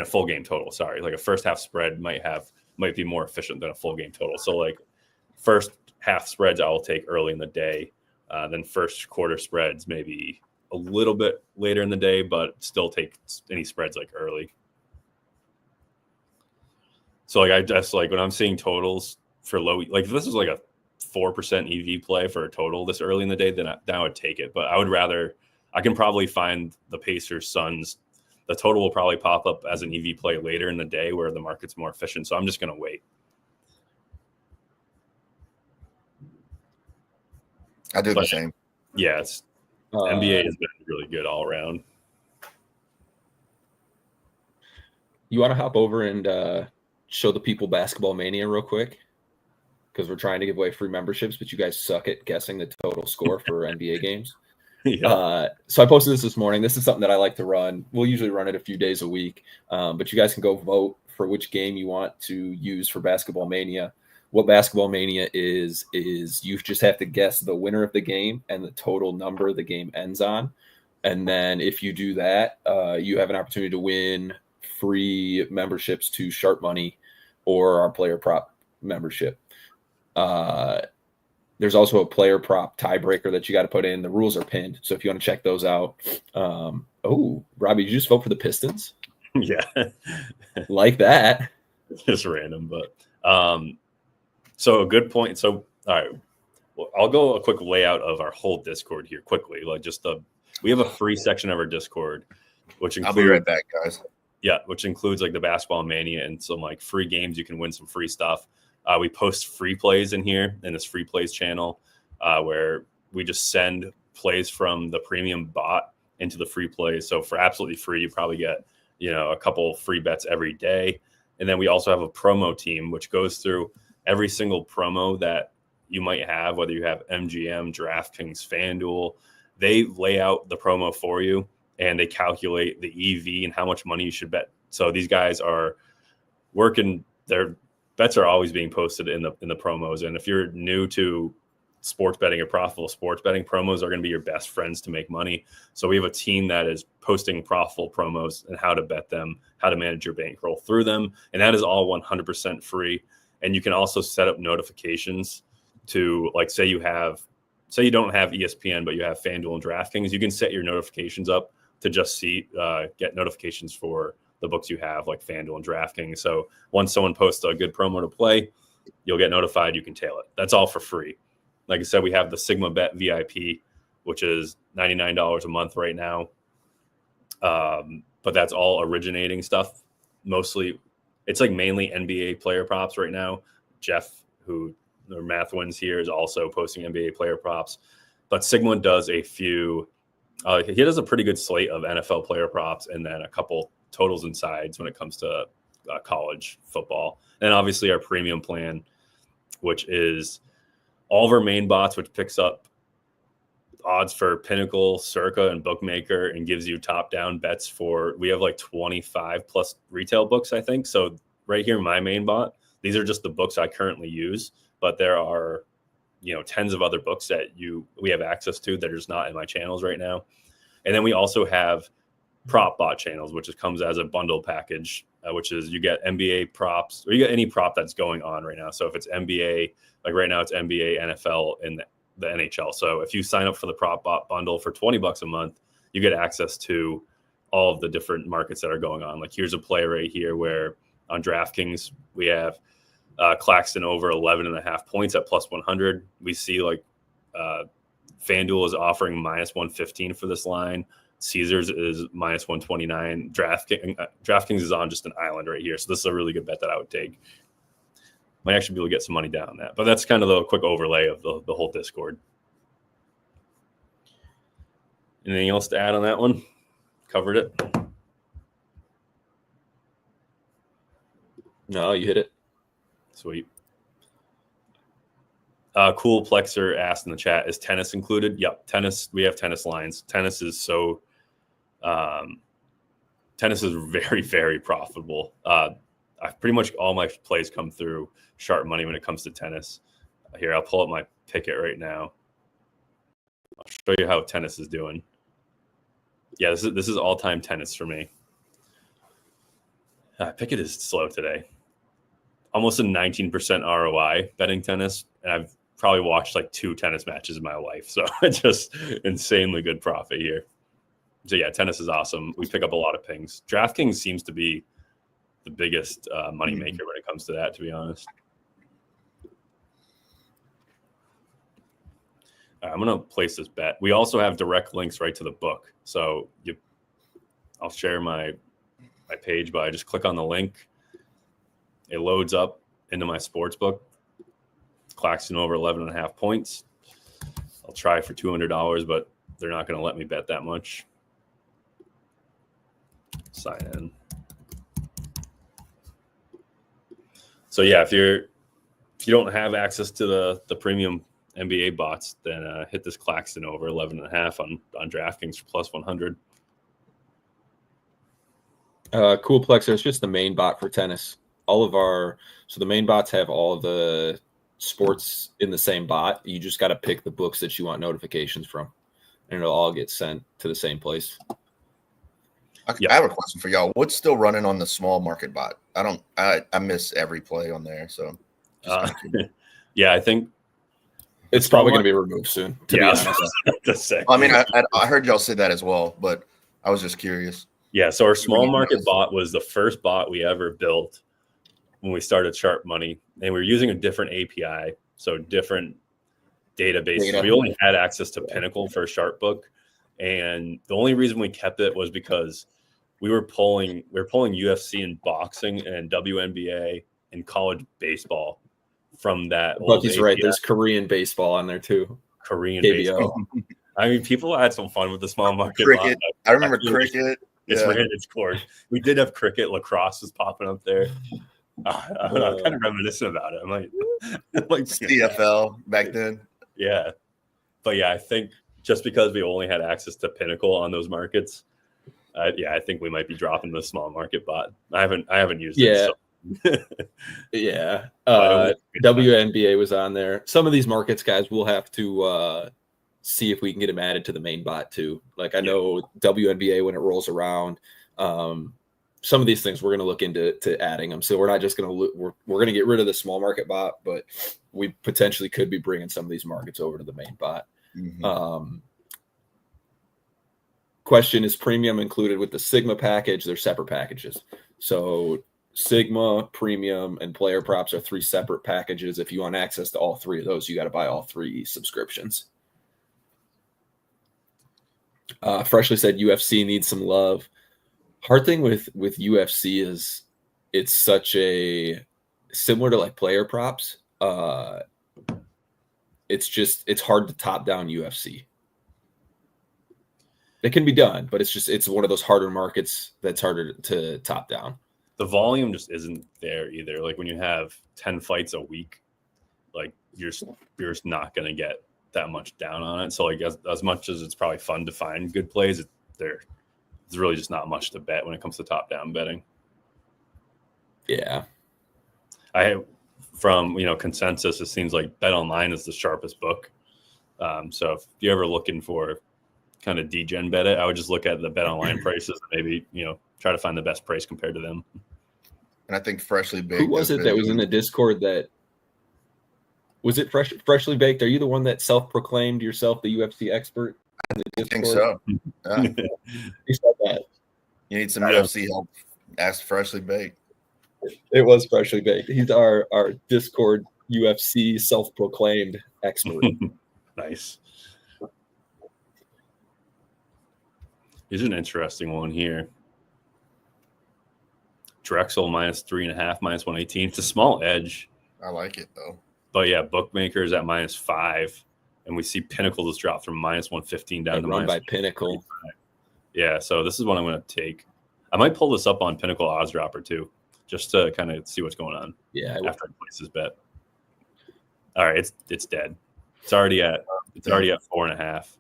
a full game total. Sorry, like a first half spread might be more efficient than a full game total. So like first half spreads I will take early in the day, then first quarter spreads maybe a little bit later in the day, but still take any spreads like early. So like I just like when I'm seeing totals for low, like if this is like a 4% EV play for a total this early in the day, then I would take it. But I can probably find the Pacers Suns. The total will probably pop up as an EV play later in the day where the market's more efficient. So I'm just going to wait. I do the same. Yeah, NBA has been really good all around. You want to hop over and show the people Basketball Mania real quick? Because we're trying to give away free memberships, but you guys suck at guessing the total score for NBA games. Yeah. So I posted this morning. This is something that I like to run. We'll usually run it a few days a week, but you guys can go vote for which game you want to use for Basketball Mania. What Basketball Mania is you just have to guess the winner of the game and the total number the game ends on. And then if you do that, you have an opportunity to win free memberships to SharpMoney or our player prop membership. There's also a player prop tiebreaker that you got to put in. The rules are pinned, so if you want to check those out. Robbie, did you just vote for the Pistons? Yeah. Like that. Just random, but so a good point. So all right, well, I'll go a quick layout of our whole Discord here quickly. Like we have a free section of our Discord, which includes, I'll be right back, guys. Yeah, which includes like the Basketball Mania and some like free games. You can win some free stuff. We post free plays in here in this free plays channel, where we just send plays from the premium bot into the free plays. So for absolutely free, you probably get, a couple free bets every day. And then we also have a promo team, which goes through every single promo that you might have, whether you have MGM, DraftKings, FanDuel. They lay out the promo for you and they calculate the EV and how much money you should bet. So these guys are working. Their bets are always being posted in the promos. And if you're new to sports betting or profitable sports betting, promos are going to be your best friends to make money. So we have a team that is posting profitable promos and how to bet them, how to manage your bankroll through them. And that is all 100% free. And you can also set up notifications to, like, say you don't have ESPN, but you have FanDuel and DraftKings. You can set your notifications up to just get notifications for the books you have, like FanDuel and DraftKings. So once someone posts a good promo to play, you'll get notified. You can tail it. That's all for free. Like I said, we have the SigmaBetVIP, which is $99 a month right now. But that's all originating stuff. Mostly, it's like mainly NBA player props right now. Jeff, who the math wins here, is also posting NBA player props. But Sigma does a few. He does a pretty good slate of NFL player props and then a couple totals and sides when it comes to college football. And obviously our premium plan, which is all of our main bots, which picks up odds for Pinnacle, Circa, and Bookmaker and gives you top-down bets we have like 25 plus retail books, I think. So right here, my main bot, these are just the books I currently use, but there are, tens of other books that we have access to that are just not in my channels right now. And then we also have prop bot channels, which comes as a bundle package, which is you get NBA props, or you get any prop that's going on right now. So if it's NBA, like right now it's NBA, NFL, and the NHL. So if you sign up for the prop bot bundle for $20 a month, you get access to all of the different markets that are going on. Like here's a play right here where on DraftKings, we have Claxton over 11.5 points at plus 100. We see like FanDuel is offering minus 115 for this line. Caesars is minus 129. DraftKings is on just an island right here. So this is a really good bet that I would take. Might actually be able to get some money down on that. But that's kind of the quick overlay of the whole Discord. Anything else to add on that one? Covered it? No, you hit it. Sweet. Cool Plexer asked in the chat, is tennis included? Yep, tennis. We have tennis lines. Tennis is very, very profitable. Pretty much all my plays come through SharpMoney when it comes to tennis. Here, I'll pull up my Pickett right now. I'll show you how tennis is doing. Yeah, this is all-time tennis for me. Pickett is slow today. Almost a 19% ROI betting tennis, and I've probably watched like 2 tennis matches in my life. So it's just insanely good profit here. So yeah, tennis is awesome. We pick up a lot of pings. DraftKings seems to be the biggest money maker when it comes to that, to be honest. I'm going to place this bet. We also have direct links right to the book. So I'll share my page by just click on the link. It loads up into my sports book. Claxton over 11.5 points. I'll try for $200, but they're not going to let me bet that much. Sign in. So yeah, if you don't have access to the premium NBA bots, then hit this Claxton over 11.5 on DraftKings for plus 100. Coolplex is just the main bot for tennis. So the main bots have all of the sports in the same bot. You just got to pick the books that you want notifications from, and it'll all get sent to the same place. I have a question for y'all. What's still running on the small market bot? I miss every play on there. So yeah, I think it's probably going to be removed soon. To be honest, just say. I mean, I heard y'all say that as well, but I was just curious. Yeah, so our small market bot was the first bot we ever built when we started SharpMoney, and we were using a different API, so different database. We only had access to Pinnacle for Sharpbook, and the only reason we kept it was because we were pulling UFC and boxing and WNBA and college baseball from that. Bucky's right. There's Korean baseball on there too. Korean baseball. I mean, people had some fun with the small market cricket. bot. I remember cricket. It's ran its course. We did have cricket. Lacrosse was popping up there. I'm kind of reminiscent about it. I'm like CFL back then. Yeah, but yeah, I think just because we only had access to Pinnacle on those markets, I think we might be dropping the small market bot. I haven't used it. So. Yeah. WNBA was on there. Some of these markets, guys, we'll have to see if we can get them added to the main bot too. Like I know WNBA when it rolls around, some of these things we're going to look into adding them. So we're not just going to we're going to get rid of the small market bot, but we potentially could be bringing some of these markets over to the main bot. Mm-hmm. Question, is premium included with the Sigma package? They're separate packages. So Sigma, premium, and player props are 3 separate packages. If you want access to all 3 of those, you got to buy all 3 subscriptions. Freshly said UFC needs some love. Hard thing with UFC is it's such a similar to like player props. It's hard to top down UFC. It can be done, but it's one of those harder markets that's harder to top down. The volume just isn't there either. Like when you have 10 fights a week, like you're just not going to get that much down on it. So like as much as it's probably fun to find good plays, there's really just not much to bet when it comes to top down betting. Yeah. From consensus, it seems like Bet Online is the sharpest book. So if you're ever looking for kind of degen bet it, I would just look at the Bet Online prices and maybe try to find the best price compared to them. And I think Freshly Baked. Who was it that was in the Discord that was it Freshly Baked? Are you the one that self-proclaimed yourself the UFC expert? I think so. Yeah. You said that. You need some UFC help. Ask Freshly Baked. It was Freshly Baked. He's our Discord UFC self-proclaimed expert. Nice. Here's an interesting one here. Drexel -3.5, -118. It's a small edge. I like it though. But yeah, bookmakers at -5, and we see Pinnacle just dropped from -115 down to run by Pinnacle. Yeah, so this is what I'm going to take. I might pull this up on Pinnacle Odds Dropper too, just to kind of see what's going on. Yeah, after I place this bet. All right, it's dead. It's already at 4.5.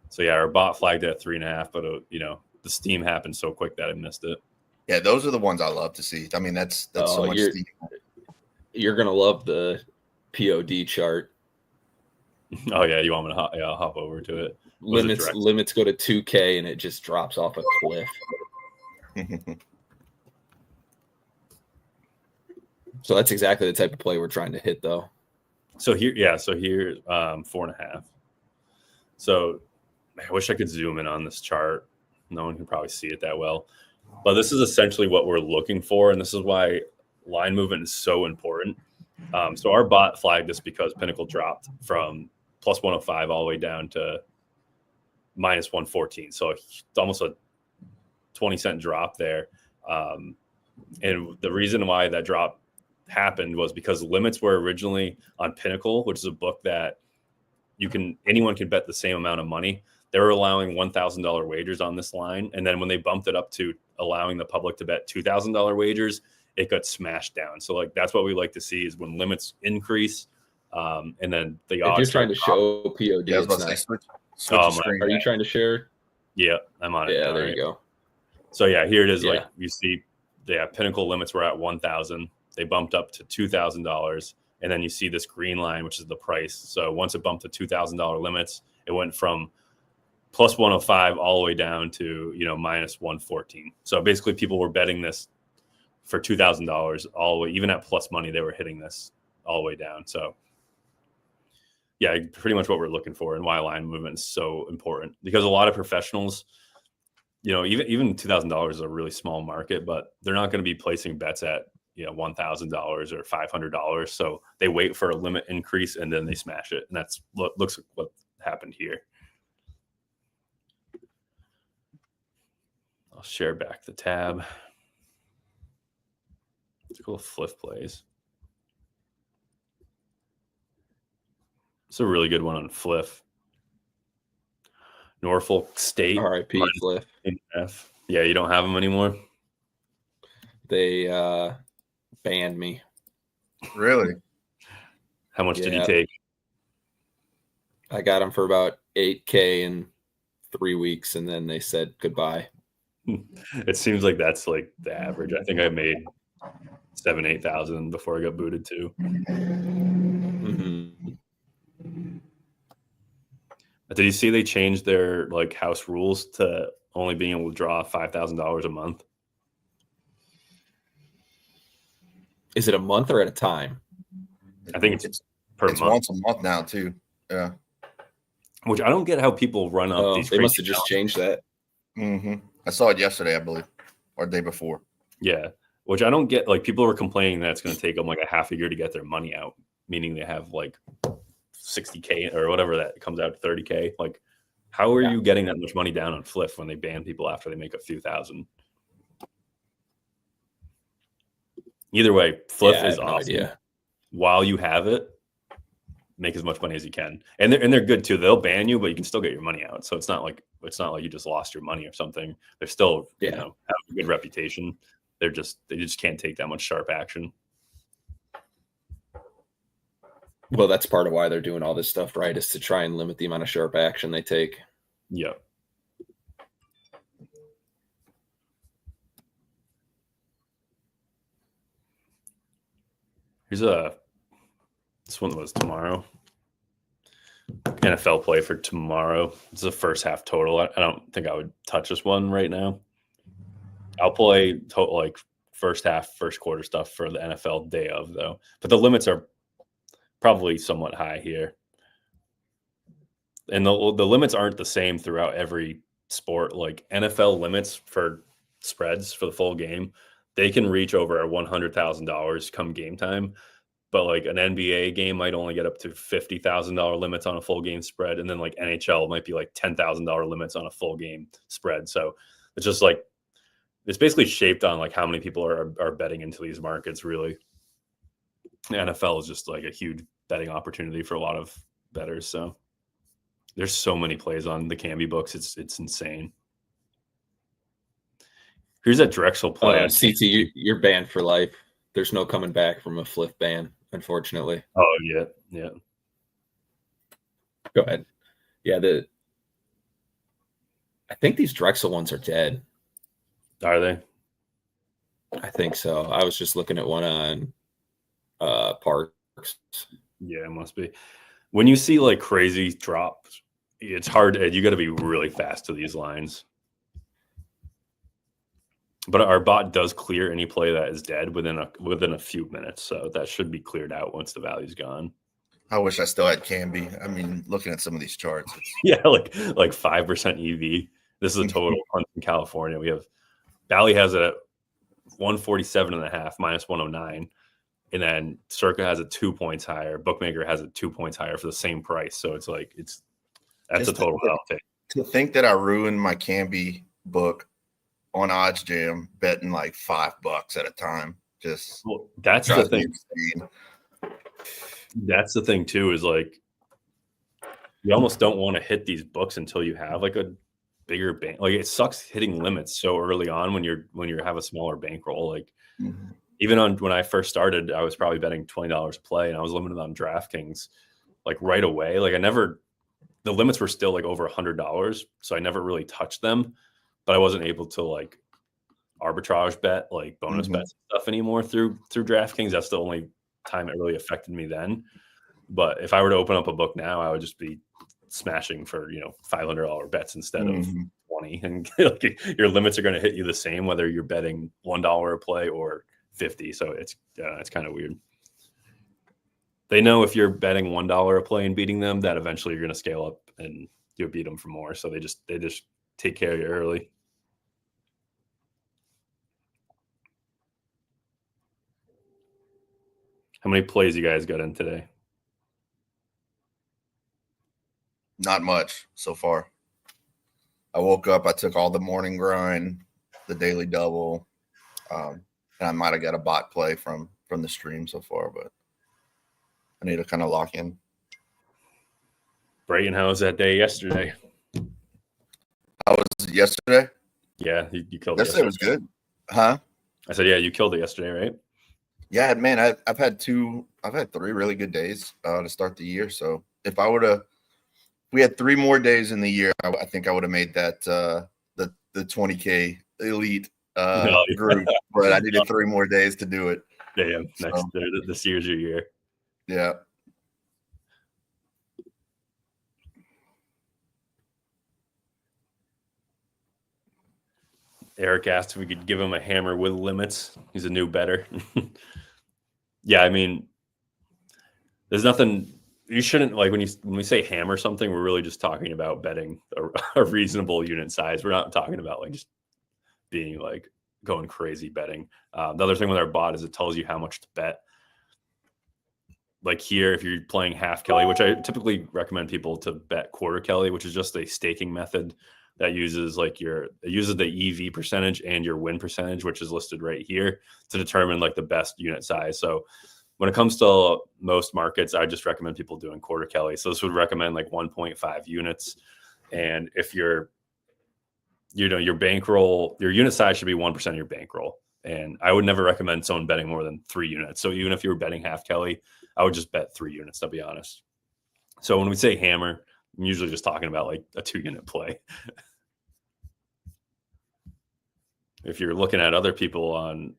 So yeah, our bot flagged at 3.5, but the steam happened so quick that I missed it. Yeah, those are the ones I love to see. I mean, that's so much steam. You're gonna love the POD chart. Oh yeah, you want me to I'll hop over to it. Limits go to 2K and it just drops off a cliff. So that's exactly the type of play we're trying to hit, though. So here 4.5. So I wish I could zoom in on this chart. No one can probably see it that well, but this is essentially what we're looking for, and this is why line movement is so important. So our bot flagged this because Pinnacle dropped from +105 all the way down to -114. So it's almost a 20-cent drop there. And the reason why that drop happened was because limits were originally on Pinnacle, which is a book that anyone can bet the same amount of money. They were allowing $1,000 wagers on this line. And then when they bumped it up to allowing the public to bet $2,000 wagers, it got smashed down. So like, that's what we like to see is when limits increase. And then the odds. If you're trying to show POD, yeah, are you trying to share? Yeah, I'm on it. Yeah, All there right. you go. So yeah, here it is. Yeah. Like you see, pinnacle limits were at $1,000. They bumped up to $2,000, and then you see this green line, which is the price. So once it bumped to $2,000 limits, it went from plus 105 all the way down to minus 114. So basically, people were betting this for $2,000 all the way. Even at plus money, they were hitting this all the way down. So yeah, pretty much what we're looking for, and why line movement is so important, because a lot of professionals, even $2,000 is a really small market, but they're not going to be placing bets at $1,000 or $500. So they wait for a limit increase and then they smash it, and that's looks like what happened here. I'll share back the tab. It's cool. Fliff plays. It's a really good one on Fliff. Norfolk State. R.I.P. Fliff. Yeah, you don't have them anymore? They banned me. Really? How much did you take? I got them for about $8K in 3 weeks, and then they said goodbye. It seems like that's like the average. I think I made 7,000-8,000 before I got booted too. Mm-hmm. Did you see they changed their like house rules to only being able to draw $5,000 a month? Is it a month or at a time? I think it's per month. Once a month now too. Yeah. Which I don't get how people run up these. They must have just changed that. Mm-hmm. I saw it yesterday, I believe, or the day before. Yeah. Which I don't get. Like, people were complaining that it's going to take them like a half a year to get their money out, meaning they have like 60K or whatever that comes out to 30K. Like, how are you getting that much money down on Fliff when they ban people after they make a few thousand? Either way, Fliff is awesome. No idea. While you have it, make as much money as you can, and they're good too. They'll ban you, but you can still get your money out. So it's not like you just lost your money or something. They're still have a good reputation. They just can't take that much sharp action. Well, that's part of why they're doing all this stuff, right? Is to try and limit the amount of sharp action they take. Yeah. Here's this one was tomorrow. NFL play for tomorrow. It's the first half total. I don't think I would touch this one right now. I'll play total like first half, first quarter stuff for the NFL day of though. But the limits are probably somewhat high here. And the limits aren't the same throughout every sport. Like NFL limits for spreads for the full game, they can reach over $100,000 come game time. But like an NBA game might only get up to $50,000 limits on a full game spread. And then like NHL might be like $10,000 limits on a full game spread. So it's just like, it's basically shaped on like how many people are betting into these markets, really. The NFL is just like a huge betting opportunity for a lot of bettors. So there's so many plays on the Camby books. It's insane. Here's that Drexel play. CT, you're banned for life. There's no coming back from a Fliff ban, unfortunately. Oh, yeah. Go ahead. Yeah, I think these Drexel ones are dead. Are they? I think so. I was just looking at one on Parks. Yeah, it must be. When you see like crazy drops, it's hard. You got to be really fast to these lines. But our bot does clear any play that is dead within a few minutes, so that should be cleared out once the value's gone. I wish I still had Camby. I mean, looking at some of these charts, yeah, like 5% EV. This is a total hunt in California. We have Bally has it at 147.5 minus 109, and then Circa has it 2 points higher. Bookmaker has it 2 points higher for the same price. So it's like that's just a total I'll take. To think that I ruined my Camby book on Odds Jam betting like $5 at a time. Just that's the thing. That's the thing too, is like you almost don't want to hit these books until you have like a bigger bank. Like it sucks hitting limits so early on when you have a smaller bankroll. Like even on when I first started, I was probably betting $20 a play, and I was limited on DraftKings like right away. Like the limits were still like over $100, so I never really touched them. But I wasn't able to like arbitrage bet, like bonus bets and stuff anymore through DraftKings. That's the only time it really affected me then. But if I were to open up a book now, I would just be smashing for, $500 bets instead of 20, and your limits are going to hit you the same whether you're betting $1 a play or 50. So it's kind of weird. They know if you're betting $1 a play and beating them, that eventually you're going to scale up and you'll beat them for more. So they just take care of you early. How many plays you guys got in today? Not much so far. I woke up, I took all the morning grind, the daily double, and I might have got a bot play from the stream so far, but I need to kind of lock in. Brayton, how was that day yesterday? How was it yesterday? Yeah, you killed it. Yesterday was good. Huh? I said, yeah, you killed it yesterday, right? Yeah, man, I've had 3 really good days to start the year. So if we had 3 more days in the year, I think I would have made that the 20K elite group, but I needed 3 more days to do it. Yeah, this year's your year. Yeah. Eric asked if we could give him a hammer with limits. He's a new bettor. Yeah, I mean, there's nothing you shouldn't like when we say hammer something. We're really just talking about betting a reasonable unit size. We're not talking about like just being like going crazy betting. The other thing with our bot is it tells you how much to bet. Like here, if you're playing half Kelly, which I typically recommend people to bet quarter Kelly, which is just a staking method that uses the EV percentage and your win percentage, which is listed right here, to determine like the best unit size. So when it comes to most markets, I just recommend people doing quarter Kelly. So this would recommend like 1.5 units. And if your bankroll, your unit size should be 1% of your bankroll. And I would never recommend someone betting more than 3 units. So even if you were betting half Kelly, I would just bet 3 units, to be honest. So when we say hammer, I'm usually just talking about like a 2-unit play. If you're looking at other people on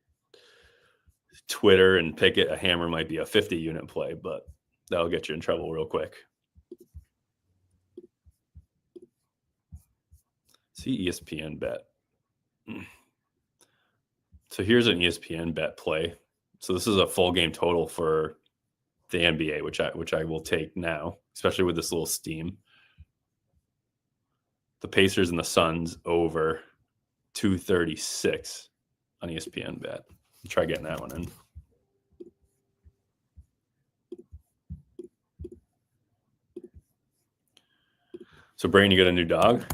Twitter and pick it, a hammer might be a 50-unit play, but that'll get you in trouble real quick. See ESPN bet. So here's an ESPN bet play. So this is a full game total for the NBA, which I will take now, especially with this little steam. The Pacers and the Suns over 236 on ESPN bet. Try getting that one in. So, Brain, you got a new dog?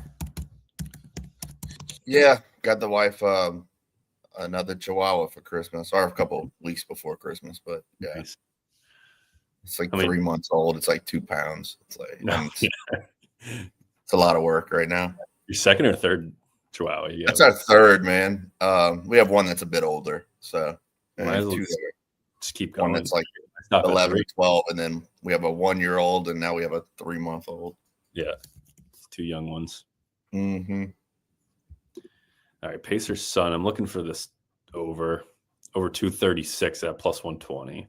Yeah, got the wife another Chihuahua for Christmas, or a couple weeks before Christmas, but yeah. Nice. It's like 3 months old. It's like 2 pounds. It's like it's a lot of work right now. Your second or third Chihuahua? That's our third, man. We have one that's a bit older, so just keep going. One that's like 11, 12, and then we have a 1-year-old, and now we have a 3-month-old. Yeah, 2 young ones. Mm-hmm. All right, Pacers Sun. I'm looking for this over 236 at plus 120.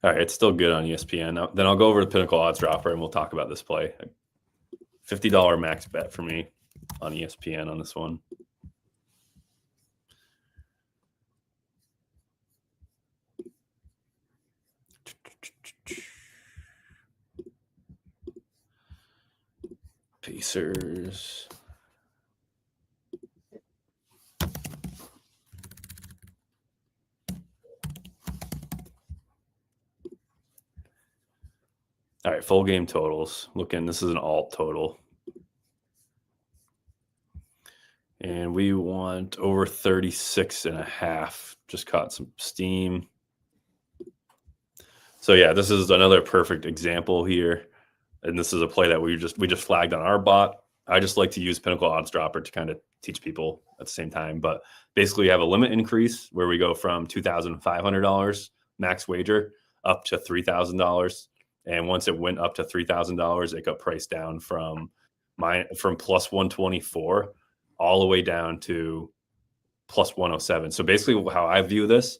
All right, it's still good on ESPN. Now, then I'll go over to Pinnacle Odds Dropper and we'll talk about this play. $50 max bet for me on ESPN on this one. Pacers. All right, full game totals. This is an alt total. And we want over 36.5. Just caught some steam. So yeah, this is another perfect example here. And this is a play that we just flagged on our bot. I just like to use Pinnacle Odds Dropper to kind of teach people at the same time. But basically, you have a limit increase where we go from $2,500 max wager up to $3,000. And once it went up to $3,000, it got priced down from from plus 124 all the way down to plus 107. So basically how I view this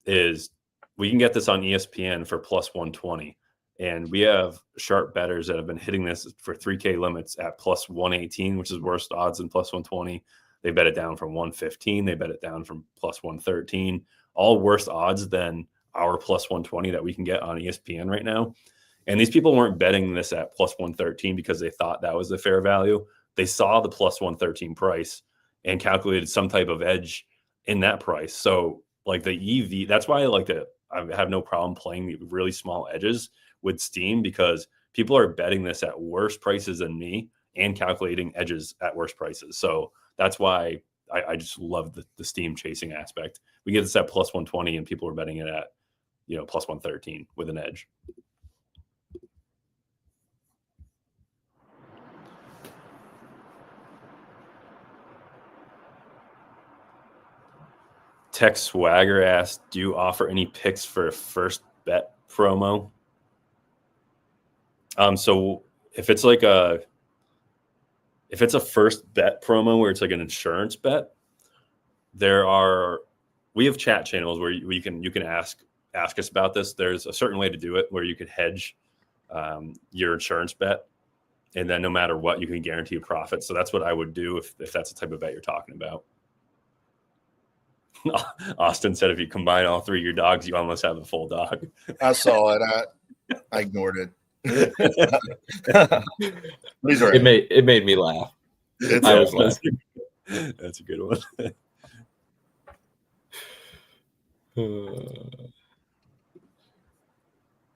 is we can get this on ESPN for plus 120. And we have sharp bettors that have been hitting this for 3K limits at plus 118, which is worst odds than plus 120. They bet it down from 115. They bet it down from plus 113. All worse odds than our plus 120 that we can get on ESPN right now. And these people weren't betting this at plus 113 because they thought that was the fair value. They saw the plus 113 price and calculated some type of edge in that price. So like the EV, that's why I have no problem playing the really small edges with Steam, because people are betting this at worse prices than me and calculating edges at worse prices. So that's why I just love the Steam chasing aspect. We get this at plus 120 and people are betting it at, plus 113 with an edge. Tech Swagger asked, do you offer any picks for a first bet promo? So if it's a first bet promo where it's like an insurance bet, we have chat channels where you can ask us about this. There's a certain way to do it where you could hedge your insurance bet, and then no matter what, you can guarantee a profit. So that's what I would do if that's the type of bet you're talking about. Austin said if you combine all three of your dogs, you almost have a full dog. I saw it. I ignored it. It made me laugh. I was laughing. That's a good one.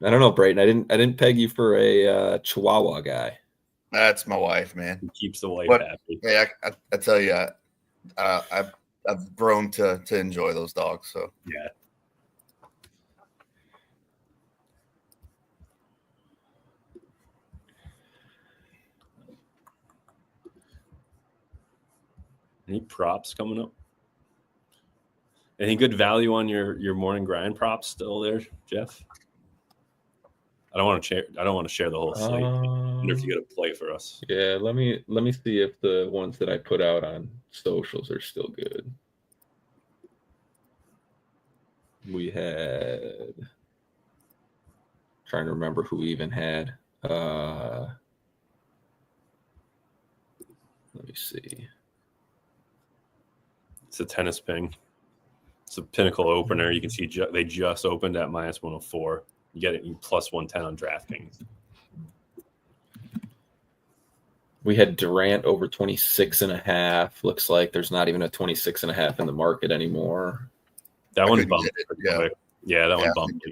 I don't know, Brayton. I didn't peg you for a Chihuahua guy. That's my wife, man. He keeps the wife happy. Yeah, I tell you, I've grown to enjoy those dogs. So yeah. Any props coming up? Any good value on your morning grind props still there, Jeff? I don't want to share the whole slate. I wonder if you get a play for us. Yeah, let me see if the ones that I put out on socials are still good. We had, trying to remember who we even had. Let me see. It's a tennis ping. It's a Pinnacle opener. You can see they just opened at minus 104. You get it in plus 110 on DraftKings. We had Durant over 26.5. Looks like there's not even a 26.5 in the market anymore. That one bumped. Yeah, that one bumped.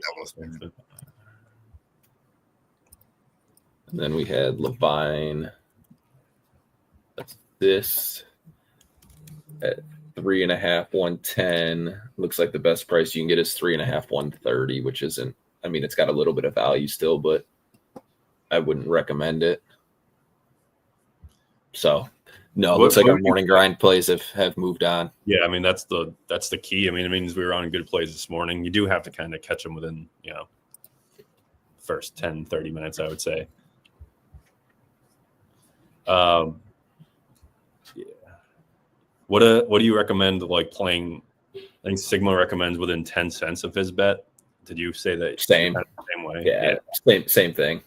And then we had Levine. That's this at 3.5, 110. Looks like the best price you can get is 3.5, 130, which isn't. I mean, it's got a little bit of value still, but I wouldn't recommend it. So, no, it looks like our morning grind plays have moved on. Yeah, I mean that's the key. I mean, it means we were on good plays this morning. You do have to kind of catch them within first 10, 30 minutes, I would say. Yeah. What do you recommend playing? I think Sigma recommends within 10 cents of his bet. Did you say that same way? Yeah. Same thing.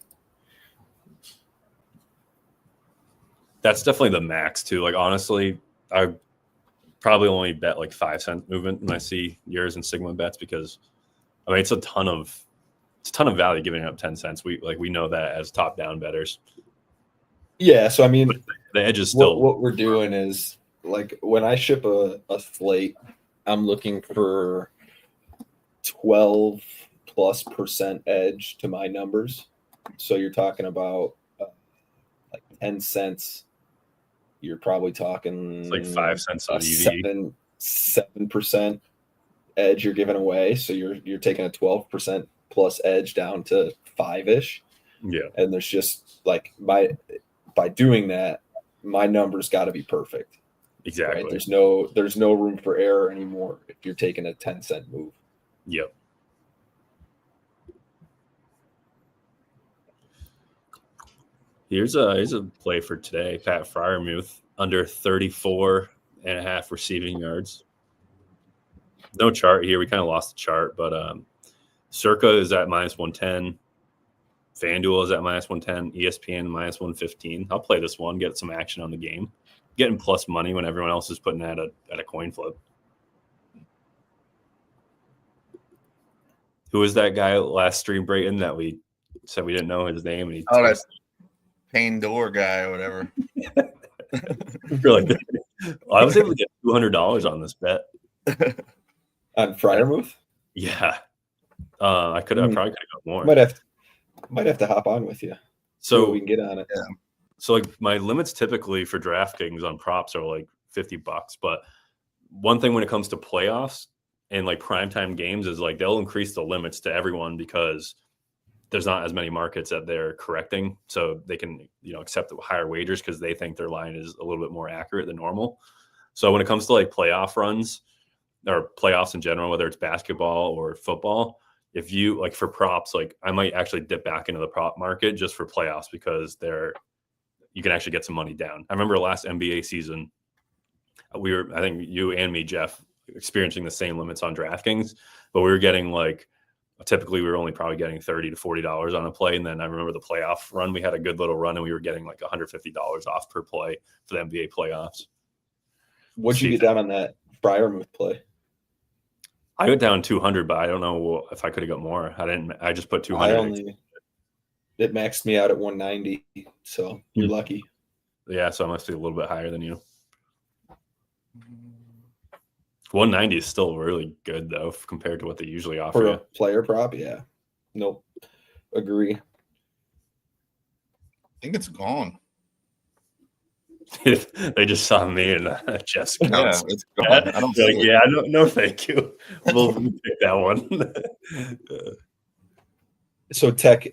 That's definitely the max too. Honestly, I probably only bet 5 cent movement when I see yours and Sigma bets, because I mean it's a ton of value giving up 10 cents. We know that as top down bettors. Yeah, so I mean the edge is still what we're doing is when I ship a slate, I'm looking for 12+% edge to my numbers. So you're talking about 10 cents. You're probably talking it's 5 cents on EV. 7% edge you're giving away. So you're taking a 12% plus edge down to 5-ish. Yeah. And there's just by doing that, my numbers got to be perfect. Exactly. Right? There's no room for error anymore if you're taking a 10-cent move. Yep. Here's a play for today. Pat Fryermuth under 34.5 receiving yards. No chart here. We kind of lost the chart, but Circa is at -110. FanDuel is at -110. ESPN -115. I'll play this one, get some action on the game. Getting plus money when everyone else is putting at a coin flip. Who was that guy last stream, Brayton, that we said we didn't know his name? And that Payne Door guy or whatever. Really? Well, I was able to get $200 on this bet. On Fryermuth? Yeah. I probably could have got more. Might have to hop on with you. So we can get on it. Yeah. So like my limits typically for DraftKings on props are like $50. But one thing when it comes to playoffs and like primetime games is like they'll increase the limits to everyone because there's not as many markets that they're correcting. So they can, accept the higher wagers because they think their line is a little bit more accurate than normal. So when it comes to like playoff runs or playoffs in general, whether it's basketball or football, if you like for props, like I might actually dip back into the prop market just for playoffs because you can actually get some money down. I remember last NBA season, I think you and me, Jeff, experiencing the same limits on DraftKings, but we were getting typically we were only probably getting $30 to $40 on a play. And then I remember the playoff run, we had a good little run and we were getting like $150 off per play for the NBA playoffs. What'd you get down on that Fryermuth play? I went down 200, but I don't know if I could have got more. I just put 200. It maxed me out at 190. So you're lucky. Yeah. So I must be a little bit higher than you. 190 is still really good though, compared to what they usually offer. For a player prop. Yeah. Nope. Agree. I think it's gone. They just saw me and Jessica. Yeah, it's gone. I don't see it. No, thank you. We'll pick that one. So Tech,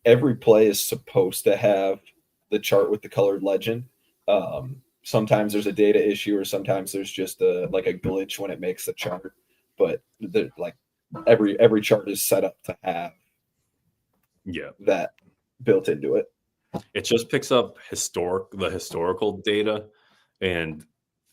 every play is supposed to have the chart with the colored legend. Sometimes there's a data issue, or sometimes there's just a glitch when it makes the chart. But every chart is set up to have that built into it. It just picks up the historical data, and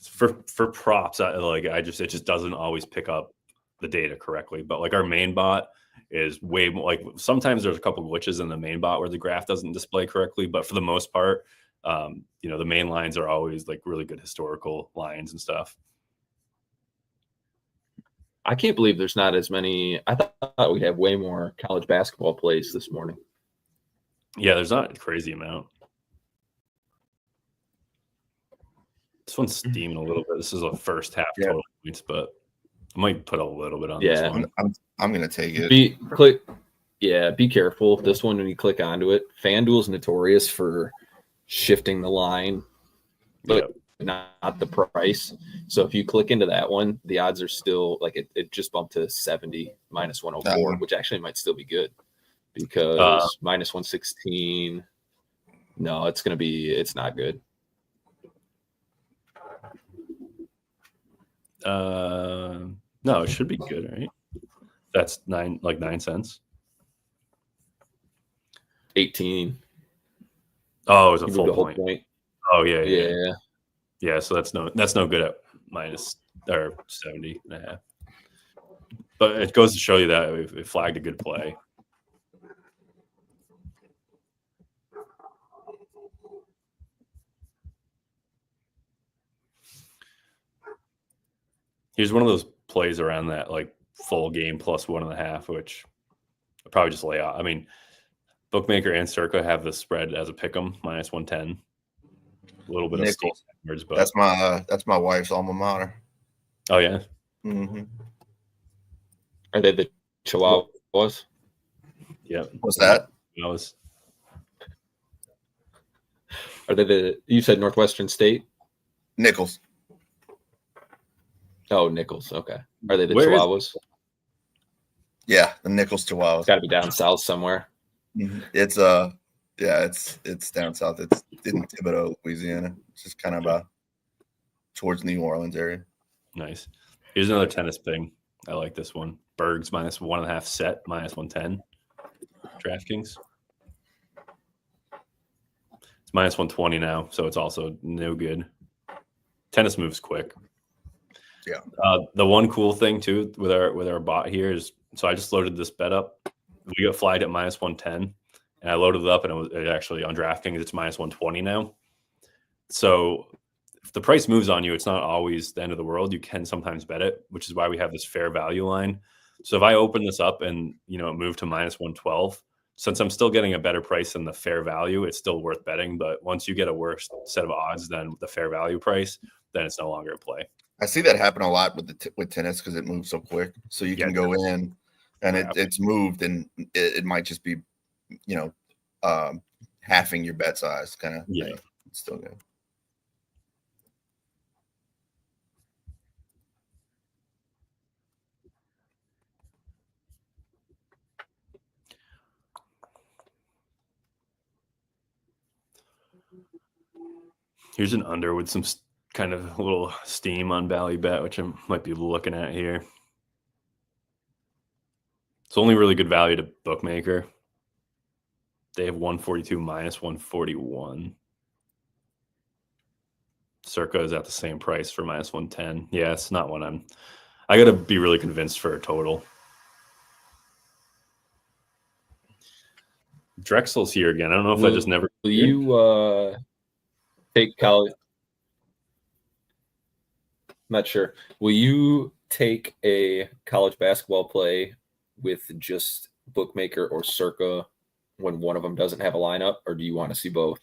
for props, it just doesn't always pick up the data correctly. But like our main bot is way more sometimes there's a couple glitches in the main bot where the graph doesn't display correctly, but for the most part, the main lines are always like really good historical lines and stuff. I can't believe there's not as many. I thought we'd have way more college basketball plays this morning. Yeah, there's not a crazy amount. This one's steaming a little bit. This is a first half total points, but I might put a little bit on this one. I'm going to take it. Be careful. This one, when you click onto it, FanDuel's notorious for shifting the line, but not the price. So if you click into that one, the odds are still it just bumped to 70 minus 104, which actually might still be good. Because minus 116, no, it's not good. No, it should be good, right? That's 9 cents. 18. Oh, it was a full point. Oh yeah. Yeah, so that's no good at minus or 70.5. But it goes to show you that it flagged a good play. Here's one of those plays around that full game plus 1.5, which I'll probably just lay out. I mean, Bookmaker and Circa have the spread as a pick'em minus 110. A little bit Nichols. Of steam, but that's my wife's alma mater. Oh yeah. Mm-hmm. Are they the Chihuahuas? Yeah. What's that? Are they you said Northwestern State? Nichols. Oh, Nichols. Okay. Are they the Chihuahuas? Yeah, the Nichols Chihuahuas. Got to be down south somewhere. Mm-hmm. It's down south. It's in Thibodaux, Louisiana. It's just kind of towards New Orleans area. Nice. Here's another tennis thing. I like this one. Bergs minus 1.5 set minus 110. DraftKings. It's minus 120 now, so it's also no good. Tennis moves quick. Yeah. The one cool thing too with our bot here is, so I just loaded this bet up. We got flagged at minus 110, and I loaded it up, and it actually on DraftKings it's minus 120 now. So if the price moves on you, it's not always the end of the world. You can sometimes bet it, which is why we have this fair value line. So if I open this up and it moved to minus 112, since I'm still getting a better price than the fair value, it's still worth betting. But once you get a worse set of odds than the fair value price, then it's no longer a play. I see that happen a lot with tennis because it moves so quick. So you can go in and it's moved, and it might just be, halving your bet size kind of thing. It's still good. Here's an under with some kind of a little steam on Bally Bet, which I might be looking at here. It's only really good value to bookmaker. They have 142 minus 141. Circa is at the same price for minus 110. Yeah, it's not one I got to be really convinced for a total. Drexel's here again. I don't know if I just never. Will you take college? Not sure. Will you take a college basketball play with just bookmaker or Circa when one of them doesn't have a lineup, or do you want to see both?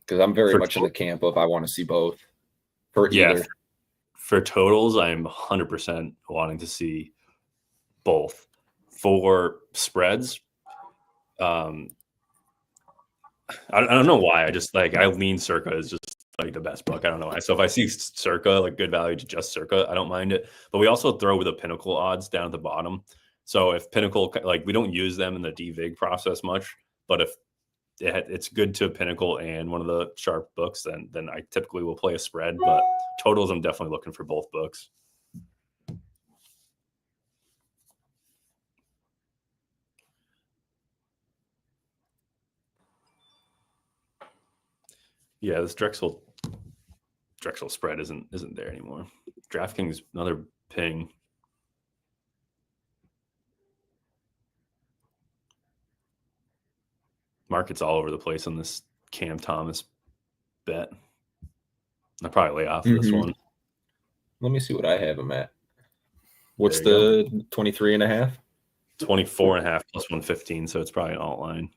Because I'm very much in the camp of I want to see both for either. For totals, I'm 100% wanting to see both. For spreads, I don't know why. I just I lean Circa is just the best book. I don't know why. So if I see Circa, good value to just Circa, I don't mind it. But we also throw with the Pinnacle odds down at the bottom. So if Pinnacle, we don't use them in the DVIG process much, but if it's good to Pinnacle and one of the Sharp books, then I typically will play a spread. But totals, I'm definitely looking for both books. Yeah, this Drexel spread isn't there anymore. DraftKings, another ping. Market's all over the place on this Cam Thomas bet. I'll probably lay off this one. Let me see what I have him at. What's the 23.5? 24.5 plus 115, so it's probably an alt line.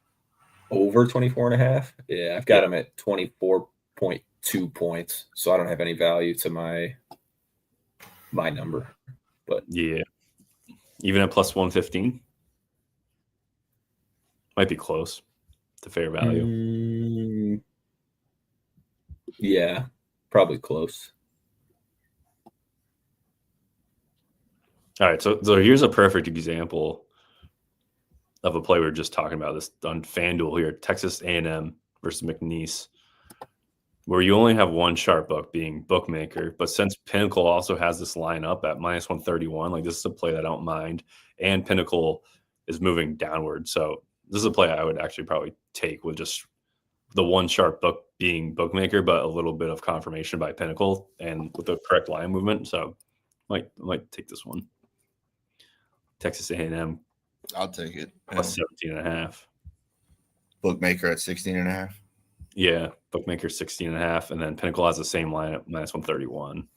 Over 24.5? Yeah, I've got him at 24.2 points, so I don't have any value to my number. But yeah, even at plus 115, might be close to fair value. Yeah, probably close. All right, so here's a perfect example of a play we were just talking about, this on FanDuel here, Texas A&M versus McNeese, where you only have one sharp book being bookmaker. But since Pinnacle also has this line up at minus 131, this is a play that I don't mind. And Pinnacle is moving downward. So this is a play I would actually probably take with just the one sharp book being bookmaker, but a little bit of confirmation by Pinnacle and with the correct line movement. So might take this one. Texas A&M. I'll take it. Plus 17.5. Bookmaker at 16.5. Yeah, bookmaker 16.5, and then Pinnacle has the same line at minus 131.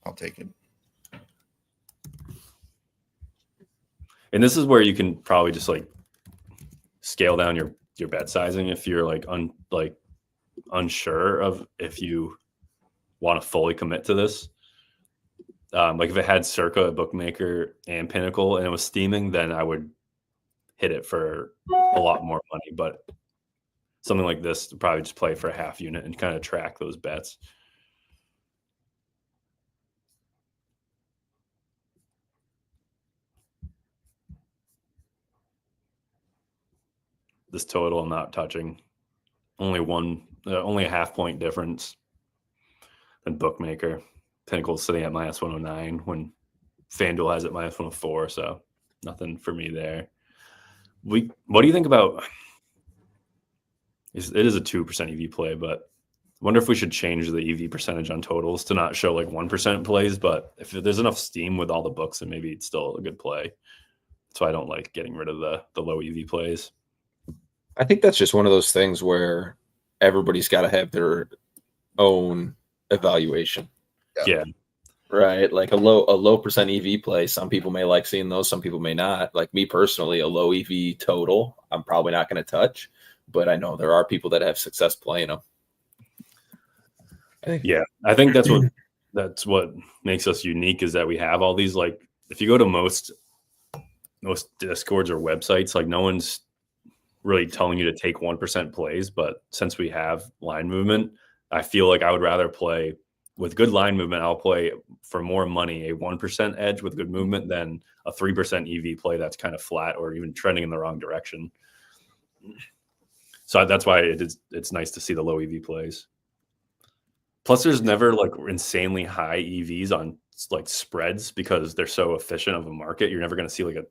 I'll take it. And this is where you can probably just scale down your bet sizing if you're unsure of if you want to fully commit to this. If it had Circa, bookmaker, and Pinnacle, and it was steaming, then I would hit it for a lot more money. But something like this, probably just play for a half unit and kind of track those bets. This total I'm not touching. Only a half point difference than bookmaker. Pinnacle's sitting at minus 109 when FanDuel has it minus 104, so nothing for me there. What do you think about It is a 2% EV play, but I wonder if we should change the EV percentage on totals to not show like 1% plays. But if there's enough steam with all the books, then maybe it's still a good play. That's why I don't like getting rid of the low EV plays. I think that's just one of those things where everybody's got to have their own evaluation. Yeah. Right. Like a low percent EV play. Some people may like seeing those. Some people may not. Like me personally, a low EV total, I'm probably not going to touch, but I know there are people that have success playing them. I think that's what makes us unique is that we have all these, like, if you go to most Discords or websites, like no one's really telling you to take 1% plays, but since we have line movement, I feel like I would rather play with good line movement. I'll play for more money a 1% edge with good movement than a 3% EV play that's kind of flat or even trending in the wrong direction. So that's why it's nice to see the low EV plays. Plus, there's never like insanely high EVs on like spreads because they're so efficient of a market. You're never going to see like a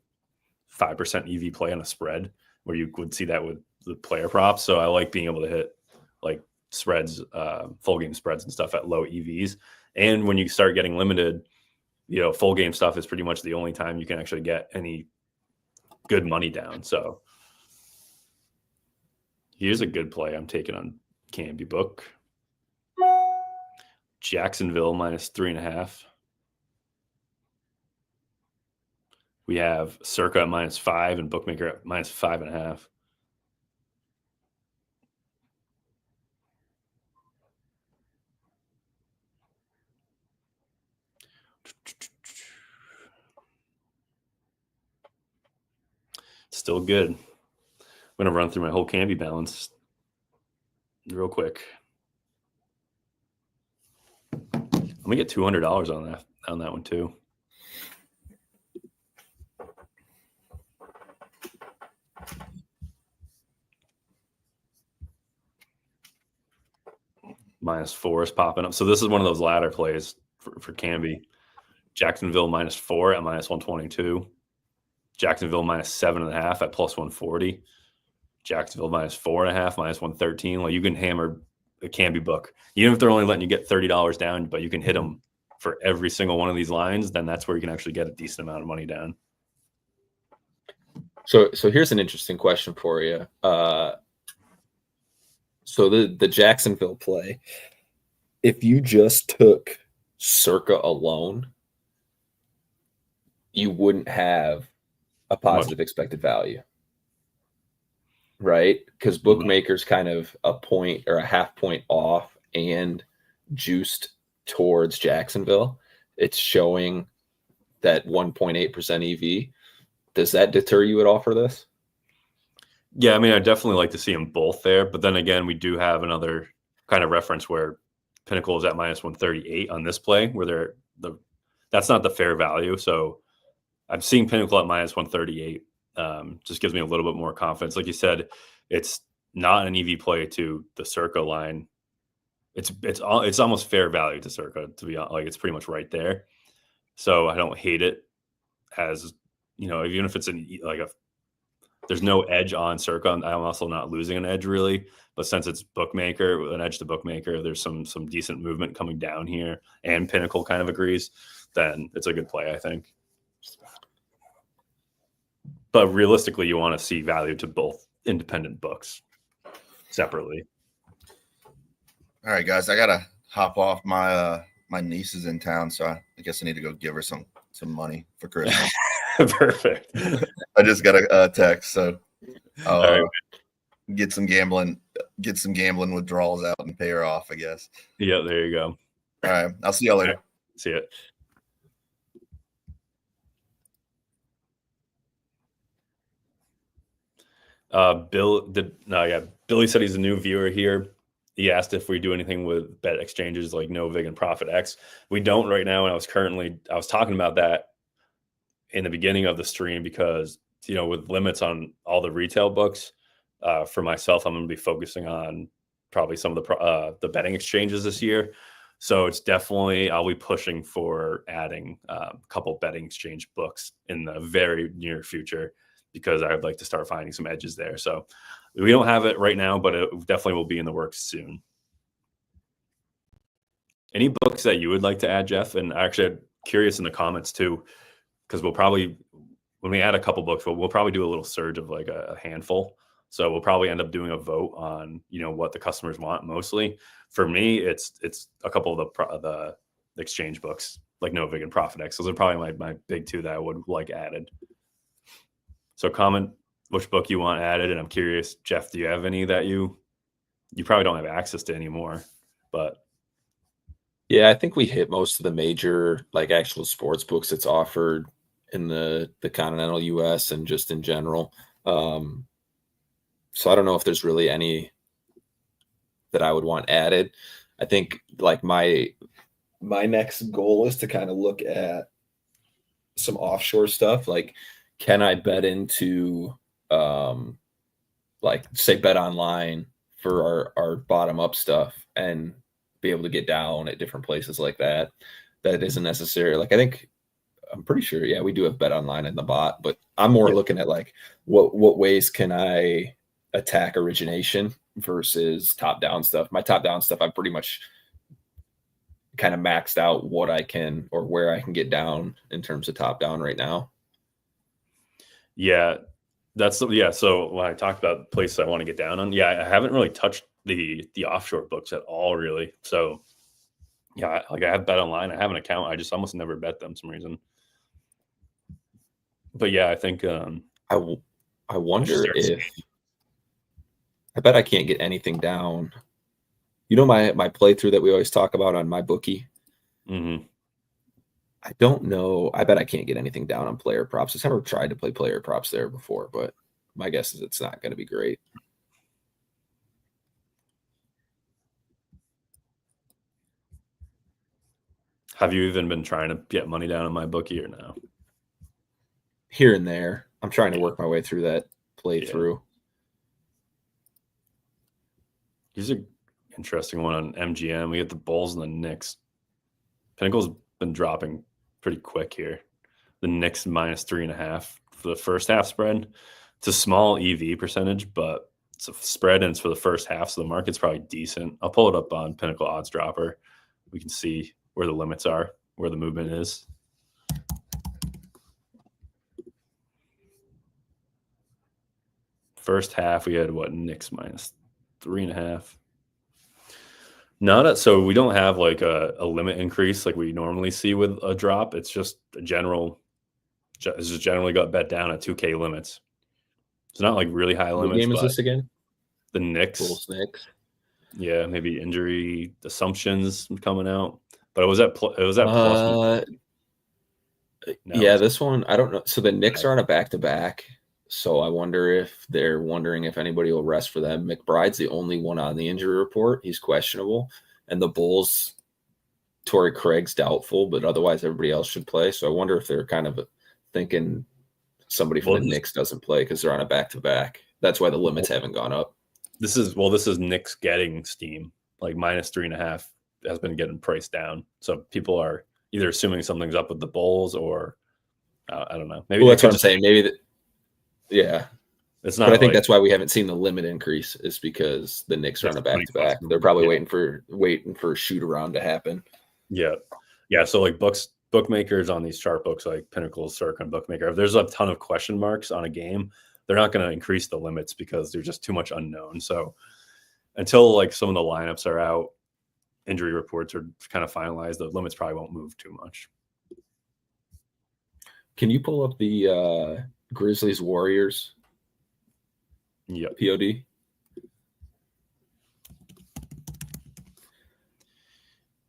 5% EV play on a spread where you would see that with the player props. So I like being able to hit like spreads, full game spreads and stuff at low EVs. And when you start getting limited, full game stuff is pretty much the only time you can actually get any good money down. So here's a good play I'm taking on Canby Book. Jacksonville -3.5. We have Circa at -5 and Bookmaker at -5.5. Still good. I'm going to run through my whole Canby balance real quick. I'm going to get $200 on that one too. -4 is popping up. So this is one of those ladder plays for Canby. Jacksonville -4 at -122. Jacksonville -7.5 at +140. Jacksonville -4.5, -113. Like you can hammer the Canby Book. Even if they're only letting you get $30 down, but you can hit them for every single one of these lines, then that's where you can actually get a decent amount of money down. So here's an interesting question for you. So the Jacksonville play, if you just took Circa alone, you wouldn't have a positive expected value, right? Because bookmakers kind of a point or a half point off and juiced towards Jacksonville. It's showing that 1.8% EV. Does that deter you at all for this? Yeah, I mean, I definitely like to see them both there. But then again, we do have another kind of reference where Pinnacle is at -138 on this play, where that's not the fair value. So I'm seeing Pinnacle at -138. Just gives me a little bit more confidence. Like you said, it's not an EV play to the Circa line. It's almost fair value to Circa, to be honest. Like it's pretty much right there. So I don't hate it as, even if it's there's no edge on Circa. I'm also not losing an edge really, but since it's bookmaker, an edge to bookmaker, there's some decent movement coming down here, and Pinnacle kind of agrees, then it's a good play, I think. But realistically, you want to see value to both independent books separately. All right, guys, I gotta hop off. My niece is in town, so I guess I need to go give her some money for Christmas. Perfect. I just got a text, so I'll All right. get some gambling withdrawals out and pay her off, I guess. Yeah, there you go. All right, I'll see y'all later. Right. See it. Billy said he's a new viewer here. He asked if we do anything with bet exchanges like Novig and ProfitX. We don't right now, and I was talking about that in the beginning of the stream because with limits on all the retail books, for myself, I'm going to be focusing on probably some of the betting exchanges this year. So it's definitely, I'll be pushing for adding a couple betting exchange books in the very near future. because I'd like to start finding some edges there. So we don't have it right now, but it definitely will be in the works soon. Any books that you would like to add, Jeff? And actually, I'm curious in the comments too, because we'll probably, when we add a couple books, we'll probably do a little surge of like a handful. So we'll probably end up doing a vote on, what the customers want mostly. For me, it's a couple of the exchange books, like No Vig and Profit X. Those are probably my big two that I would like added. So comment which book you want added. And I'm curious, Jeff, do you have any that you probably don't have access to anymore, but. Yeah, I think we hit most of the major like actual sports books that's offered in the continental US and just in general. So I don't know if there's really any that I would want added. I think like my next goal is to kind of look at some offshore stuff. Like, can I bet into like say bet online for our bottom up stuff and be able to get down at different places like that isn't necessary. Like, I'm pretty sure, yeah, we do have bet online in the bot, but I'm more looking at like what ways can I attack origination versus top down stuff. My top down stuff, I pretty much kind of maxed out what I can or where I can get down in terms of top down right now. Yeah, so when I talked about places I want to get down on, I haven't really touched the offshore books at all, really. So yeah, like I have bet online. I have an account. I just almost never bet them for some reason. But yeah, I think I wonder if I bet I can't get anything down. My playthrough that we always talk about on my bookie. Mm-hmm. I don't know. I bet I can't get anything down on player props. I've never tried to play player props there before, but my guess is it's not going to be great. Have you even been trying to get money down on my bookie or no? Here and there. I'm trying to work my way through that playthrough. Yeah. Here's an interesting one on MGM. We get the Bulls and the Knicks. Pinnacle's been dropping pretty quick here. The Knicks -3.5 for the first half spread. It's a small EV percentage, but it's a spread and it's for the first half, so the market's probably decent. I'll pull it up on Pinnacle Odds Dropper. We can see where the limits are, where the movement is. First half, we had Knicks -3.5. So we don't have like a limit increase like we normally see with a drop. It's just it's just generally got bet down at 2K limits. It's not like really high limits. What game is this again? The Knicks. Bulls Knicks. Yeah, maybe injury assumptions coming out, but it was at plus. Yeah, this one I don't know. So the Knicks are on a back-to-back. So I wonder if they're wondering if anybody will rest for them. McBride's the only one on the injury report. He's questionable. And the Bulls, Torrey Craig's doubtful, but otherwise everybody else should play. So I wonder if they're kind of thinking somebody from the Knicks doesn't play because they're on a back-to-back. That's why the limits haven't gone up. This is Knicks getting steam. Like -3.5 has been getting priced down. So people are either assuming something's up with the Bulls or I don't know. Maybe that's what I'm saying. Maybe yeah. It's not. But I think that's why we haven't seen the limit increase is because the Knicks are on a back-to-back. They're probably waiting for a shoot around to happen. Yeah. Yeah. So like bookmakers on these chart books like Pinnacle, Circa, and Bookmaker, if there's a ton of question marks on a game, they're not going to increase the limits because there's just too much unknown. So until like some of the lineups are out, injury reports are kind of finalized, the limits probably won't move too much. Can you pull up the Grizzlies Warriors? Yep. POD.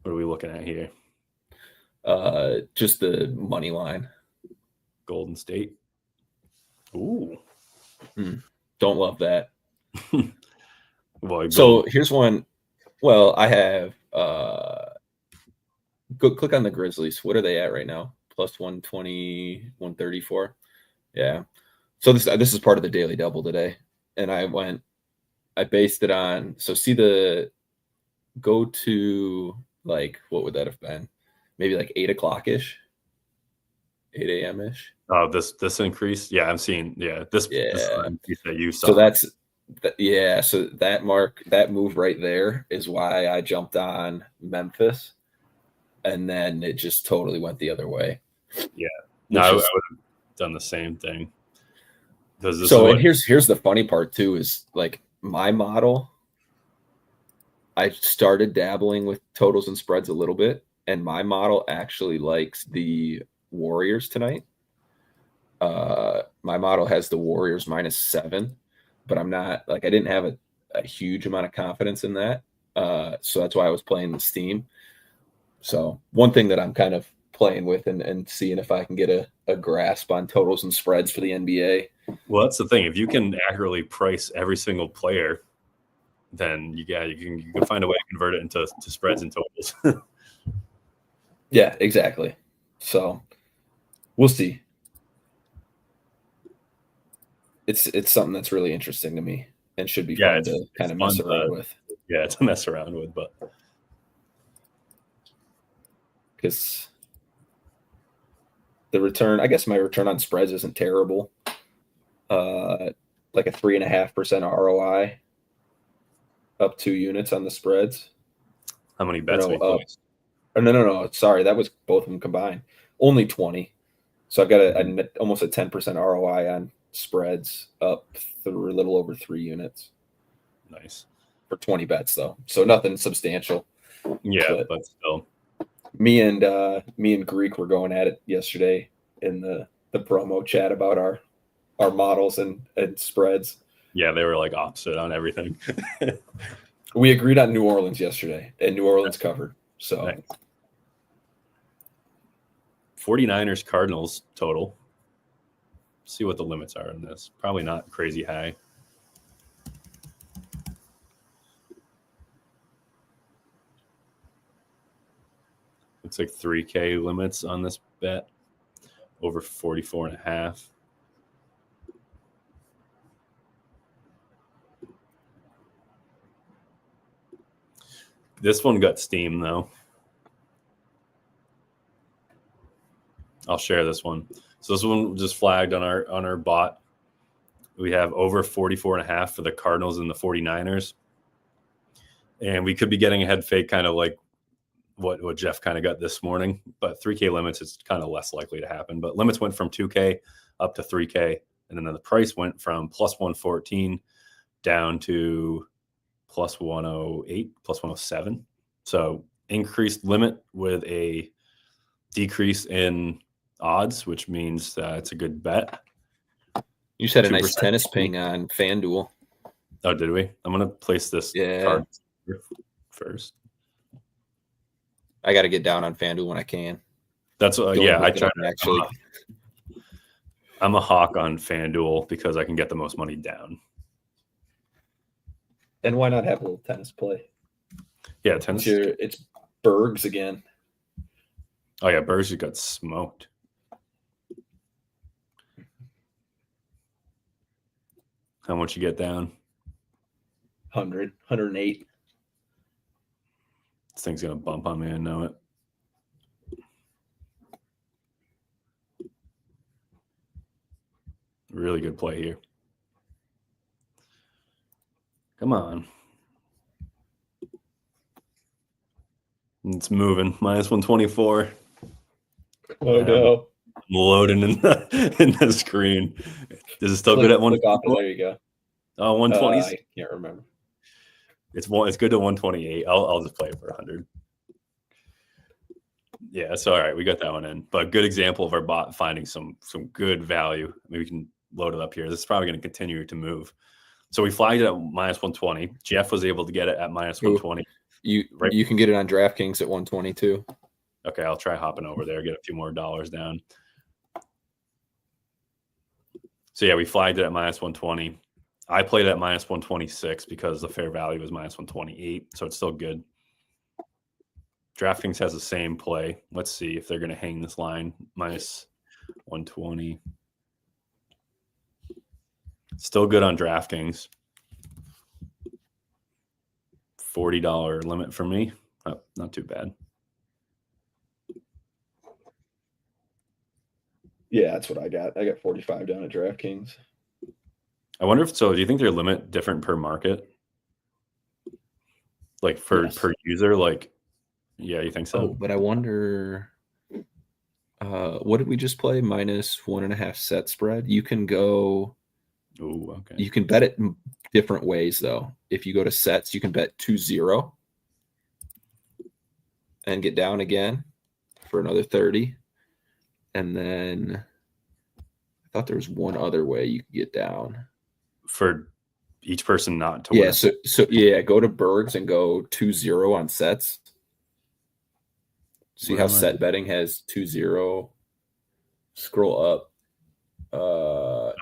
What are we looking at here? Just the money line. Golden State. Ooh. Don't love that. Well, so here's one. Well, I have go click on the Grizzlies. What are they at right now? Plus 120, 134. Yeah. So this is part of the daily double today. And I based it on, so go to like, what would that have been? Maybe like 8 o'clock-ish. 8 a.m. ish. Oh, this increase? Yeah, I'm seeing. Yeah, this Yeah. increase that you saw. So so that move right there is why I jumped on Memphis, and then it just totally went the other way. Yeah, no, I would have done the same thing. And here's the funny part too is like my model. I started dabbling with totals and spreads a little bit, and my model actually likes the Warriors tonight. My model has the Warriors -7, but I'm not like I didn't have a huge amount of confidence in that. So that's why I was playing the Steam. So one thing that I'm kind of playing with and seeing if I can get a grasp on totals and spreads for the NBA. Well, that's the thing. If you can accurately price every single player, then you can find a way to convert it into spreads and totals. Yeah, exactly. So we'll see. It's something that's really interesting to me and should be fun to kind of mess around with. Yeah, to mess around with, but because the return, I guess my return on spreads isn't terrible. Like a 3.5% ROI, up 2 units on the spreads. How many bets we placed? No. Sorry, that was both of them combined. Only 20. So I've got almost a 10% ROI on spreads, up through a little over 3 units. Nice. For 20 bets though, so nothing substantial. Yeah, but still. Me and Greek were going at it yesterday in the promo chat about our models and spreads. Yeah, they were like opposite on everything. We agreed on New Orleans yesterday, and New Orleans covered. So nice. 49ers Cardinals total. Let's see what the limits are in this. Probably not crazy high. Looks like 3K limits on this bet. Over 44.5. This one got steam though. I'll share this one. So this one just flagged on our bot. We have over 44.5 for the Cardinals and the 49ers. And we could be getting a head fake, kind of like what Jeff kind of got this morning. But 3K limits is kind of less likely to happen. But limits went from 2K up to 3K. And then the price went from plus 114 down to plus 108, plus 107. So increased limit with a decrease in odds, which means it's a good bet. You just had a nice tennis ping on FanDuel. Oh, did we? I'm going to place this card first. I got to get down on FanDuel when I can. That's I try to actually. I'm a hawk on FanDuel because I can get the most money down. And why not have a little tennis play? Yeah, tennis. It's Bergs again. Oh yeah, Bergs just got smoked. How much you get down? 100, 108. This thing's gonna bump on me. I know it. Really good play here. Come on. It's moving. Minus 124. Oh no. I'm loading in the screen. Is it still good at 124? There you go. Oh, 120. I can't remember. It's good to 128. I'll just play it for 100. Yeah, it's all right. We got that one in. But good example of our bot finding some good value. Maybe we can load it up here. This is probably going to continue to move. So we flagged it at minus 120. Jeff was able to get it at minus 120. You can get it on DraftKings at 122. Okay, I'll try hopping over there, get a few more dollars down. So yeah, we flagged it at minus 120. I played it at minus 126 because the fair value was minus 128, so it's still good. DraftKings has the same play. Let's see if they're going to hang this line. Minus 120. Still good on DraftKings. $40 limit for me. Oh, not too bad. Yeah, that's what I got. I got 45 down at DraftKings. I wonder if so. Do you think their limit different per market? Like per user? Like, yeah, you think so? Oh, but I wonder. What did we just play? -1.5 set spread. You can go. Oh, okay. You can bet it in different ways though. If you go to sets, you can bet 2-0 and get down again for another 30. And then I thought there was one other way you could get down. For each person not to win. Yeah, so yeah, go to Bergs and go 2-0 on sets. See how set betting has 2-0. Scroll up.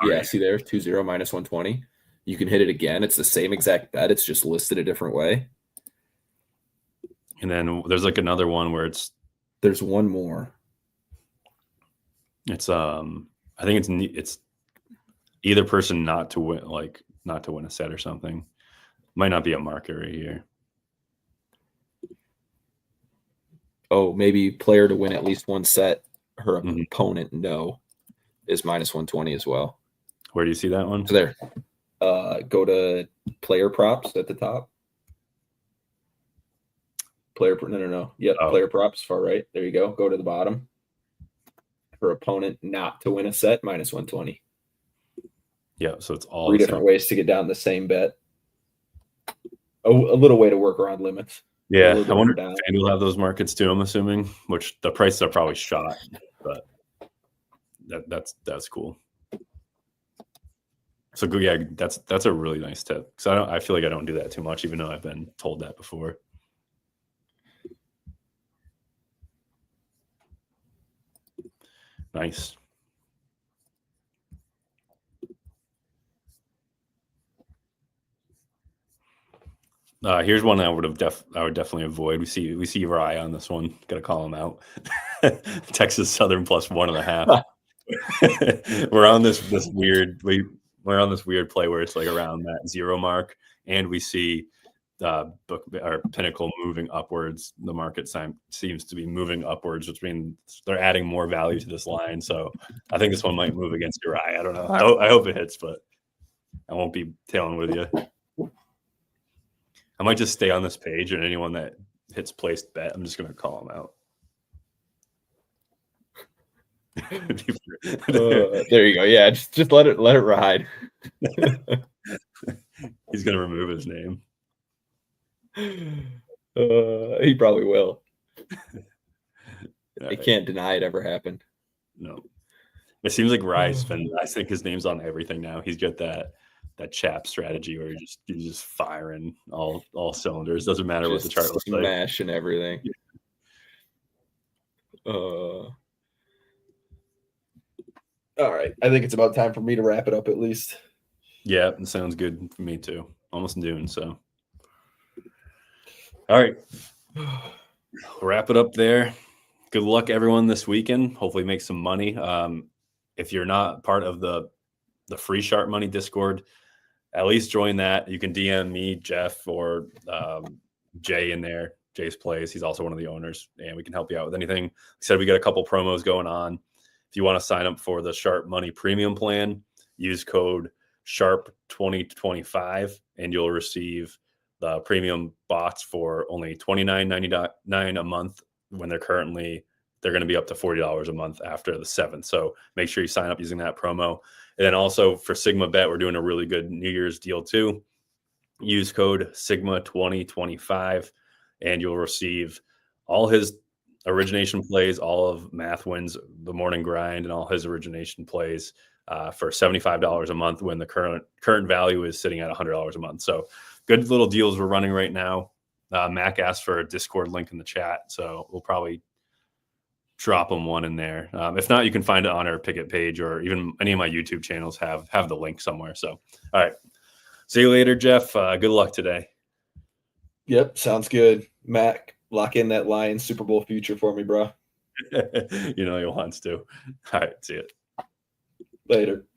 Yeah, see there, 2-0 -120. You can hit it again. It's the same exact bet. It's just listed a different way. And then there's like another one where there's one more. It's I think it's either person not to win, like not to win a set or something. Might not be a market right here. Oh, maybe player to win at least one set. Her opponent is -120 as well. Where do you see that one? So there. Go to player props at the top. No. Yep, player props far right. There you go. Go to the bottom. Her opponent not to win a set -120. Yeah, so it's all 3 different ways to get down the same bet. A little way to work around limits. Yeah, I wonder if FanDuel have those markets too, I'm assuming, which the prices are probably shot, but that's cool. So yeah, that's a really nice tip, because I feel like I don't do that too much, even though I've been told that before. Nice. Here's one I would definitely avoid. We see Rye on this one. Got to call him out. Texas Southern +1.5. We're on this weird play where it's like around that 0 mark, and we see our Pinnacle moving upwards. The market seems to be moving upwards, which means they're adding more value to this line. So I think this one might move against your eye. I don't know. I hope it hits, but I won't be tailing with you. I might just stay on this page, and anyone that hits placed bet, I'm just going to call them out. There you go. Yeah, just let it ride. He's going to remove his name. He probably will. I can't deny it ever happened. No. It seems like Rye's I think his name's on everything now. He's got that chap strategy where he's just firing all cylinders. Doesn't matter what the chart looks like. Smashing everything. Yeah. All right. I think it's about time for me to wrap it up at least. Yeah, it sounds good for me too. Almost noon, so. All right. We'll wrap it up there. Good luck, everyone, this weekend. Hopefully make some money. If you're not part of the free SharpMoney Discord, at least join that. You can DM me, Jeff, or Jay in there. Jay's Plays. He's also one of the owners, and we can help you out with anything. Like I said, we got a couple promos going on. If you want to sign up for the SharpMoney premium plan, use code SHARP2025, and you'll receive the premium bots for only $29.99 a month when they're going to be up to $40 a month after the 7th. So make sure you sign up using that promo. And then also for SigmaBet, we're doing a really good New Year's deal too. Use code SIGMA2025, and you'll receive all his origination plays, all of Math Wins, the Morning Grind, and all his origination plays for $75 a month when the current value is sitting at $100 a month. So good little deals we're running right now. Mac asked for a Discord link in the chat, so we'll probably drop them one in there. If not, you can find it on our Picket page, or even any of my YouTube channels have the link somewhere. So, all right. See you later, Jeff. Good luck today. Yep, sounds good. Mac, lock in that Lions Super Bowl future for me, bro. You know he wants to. All right, see it. Later.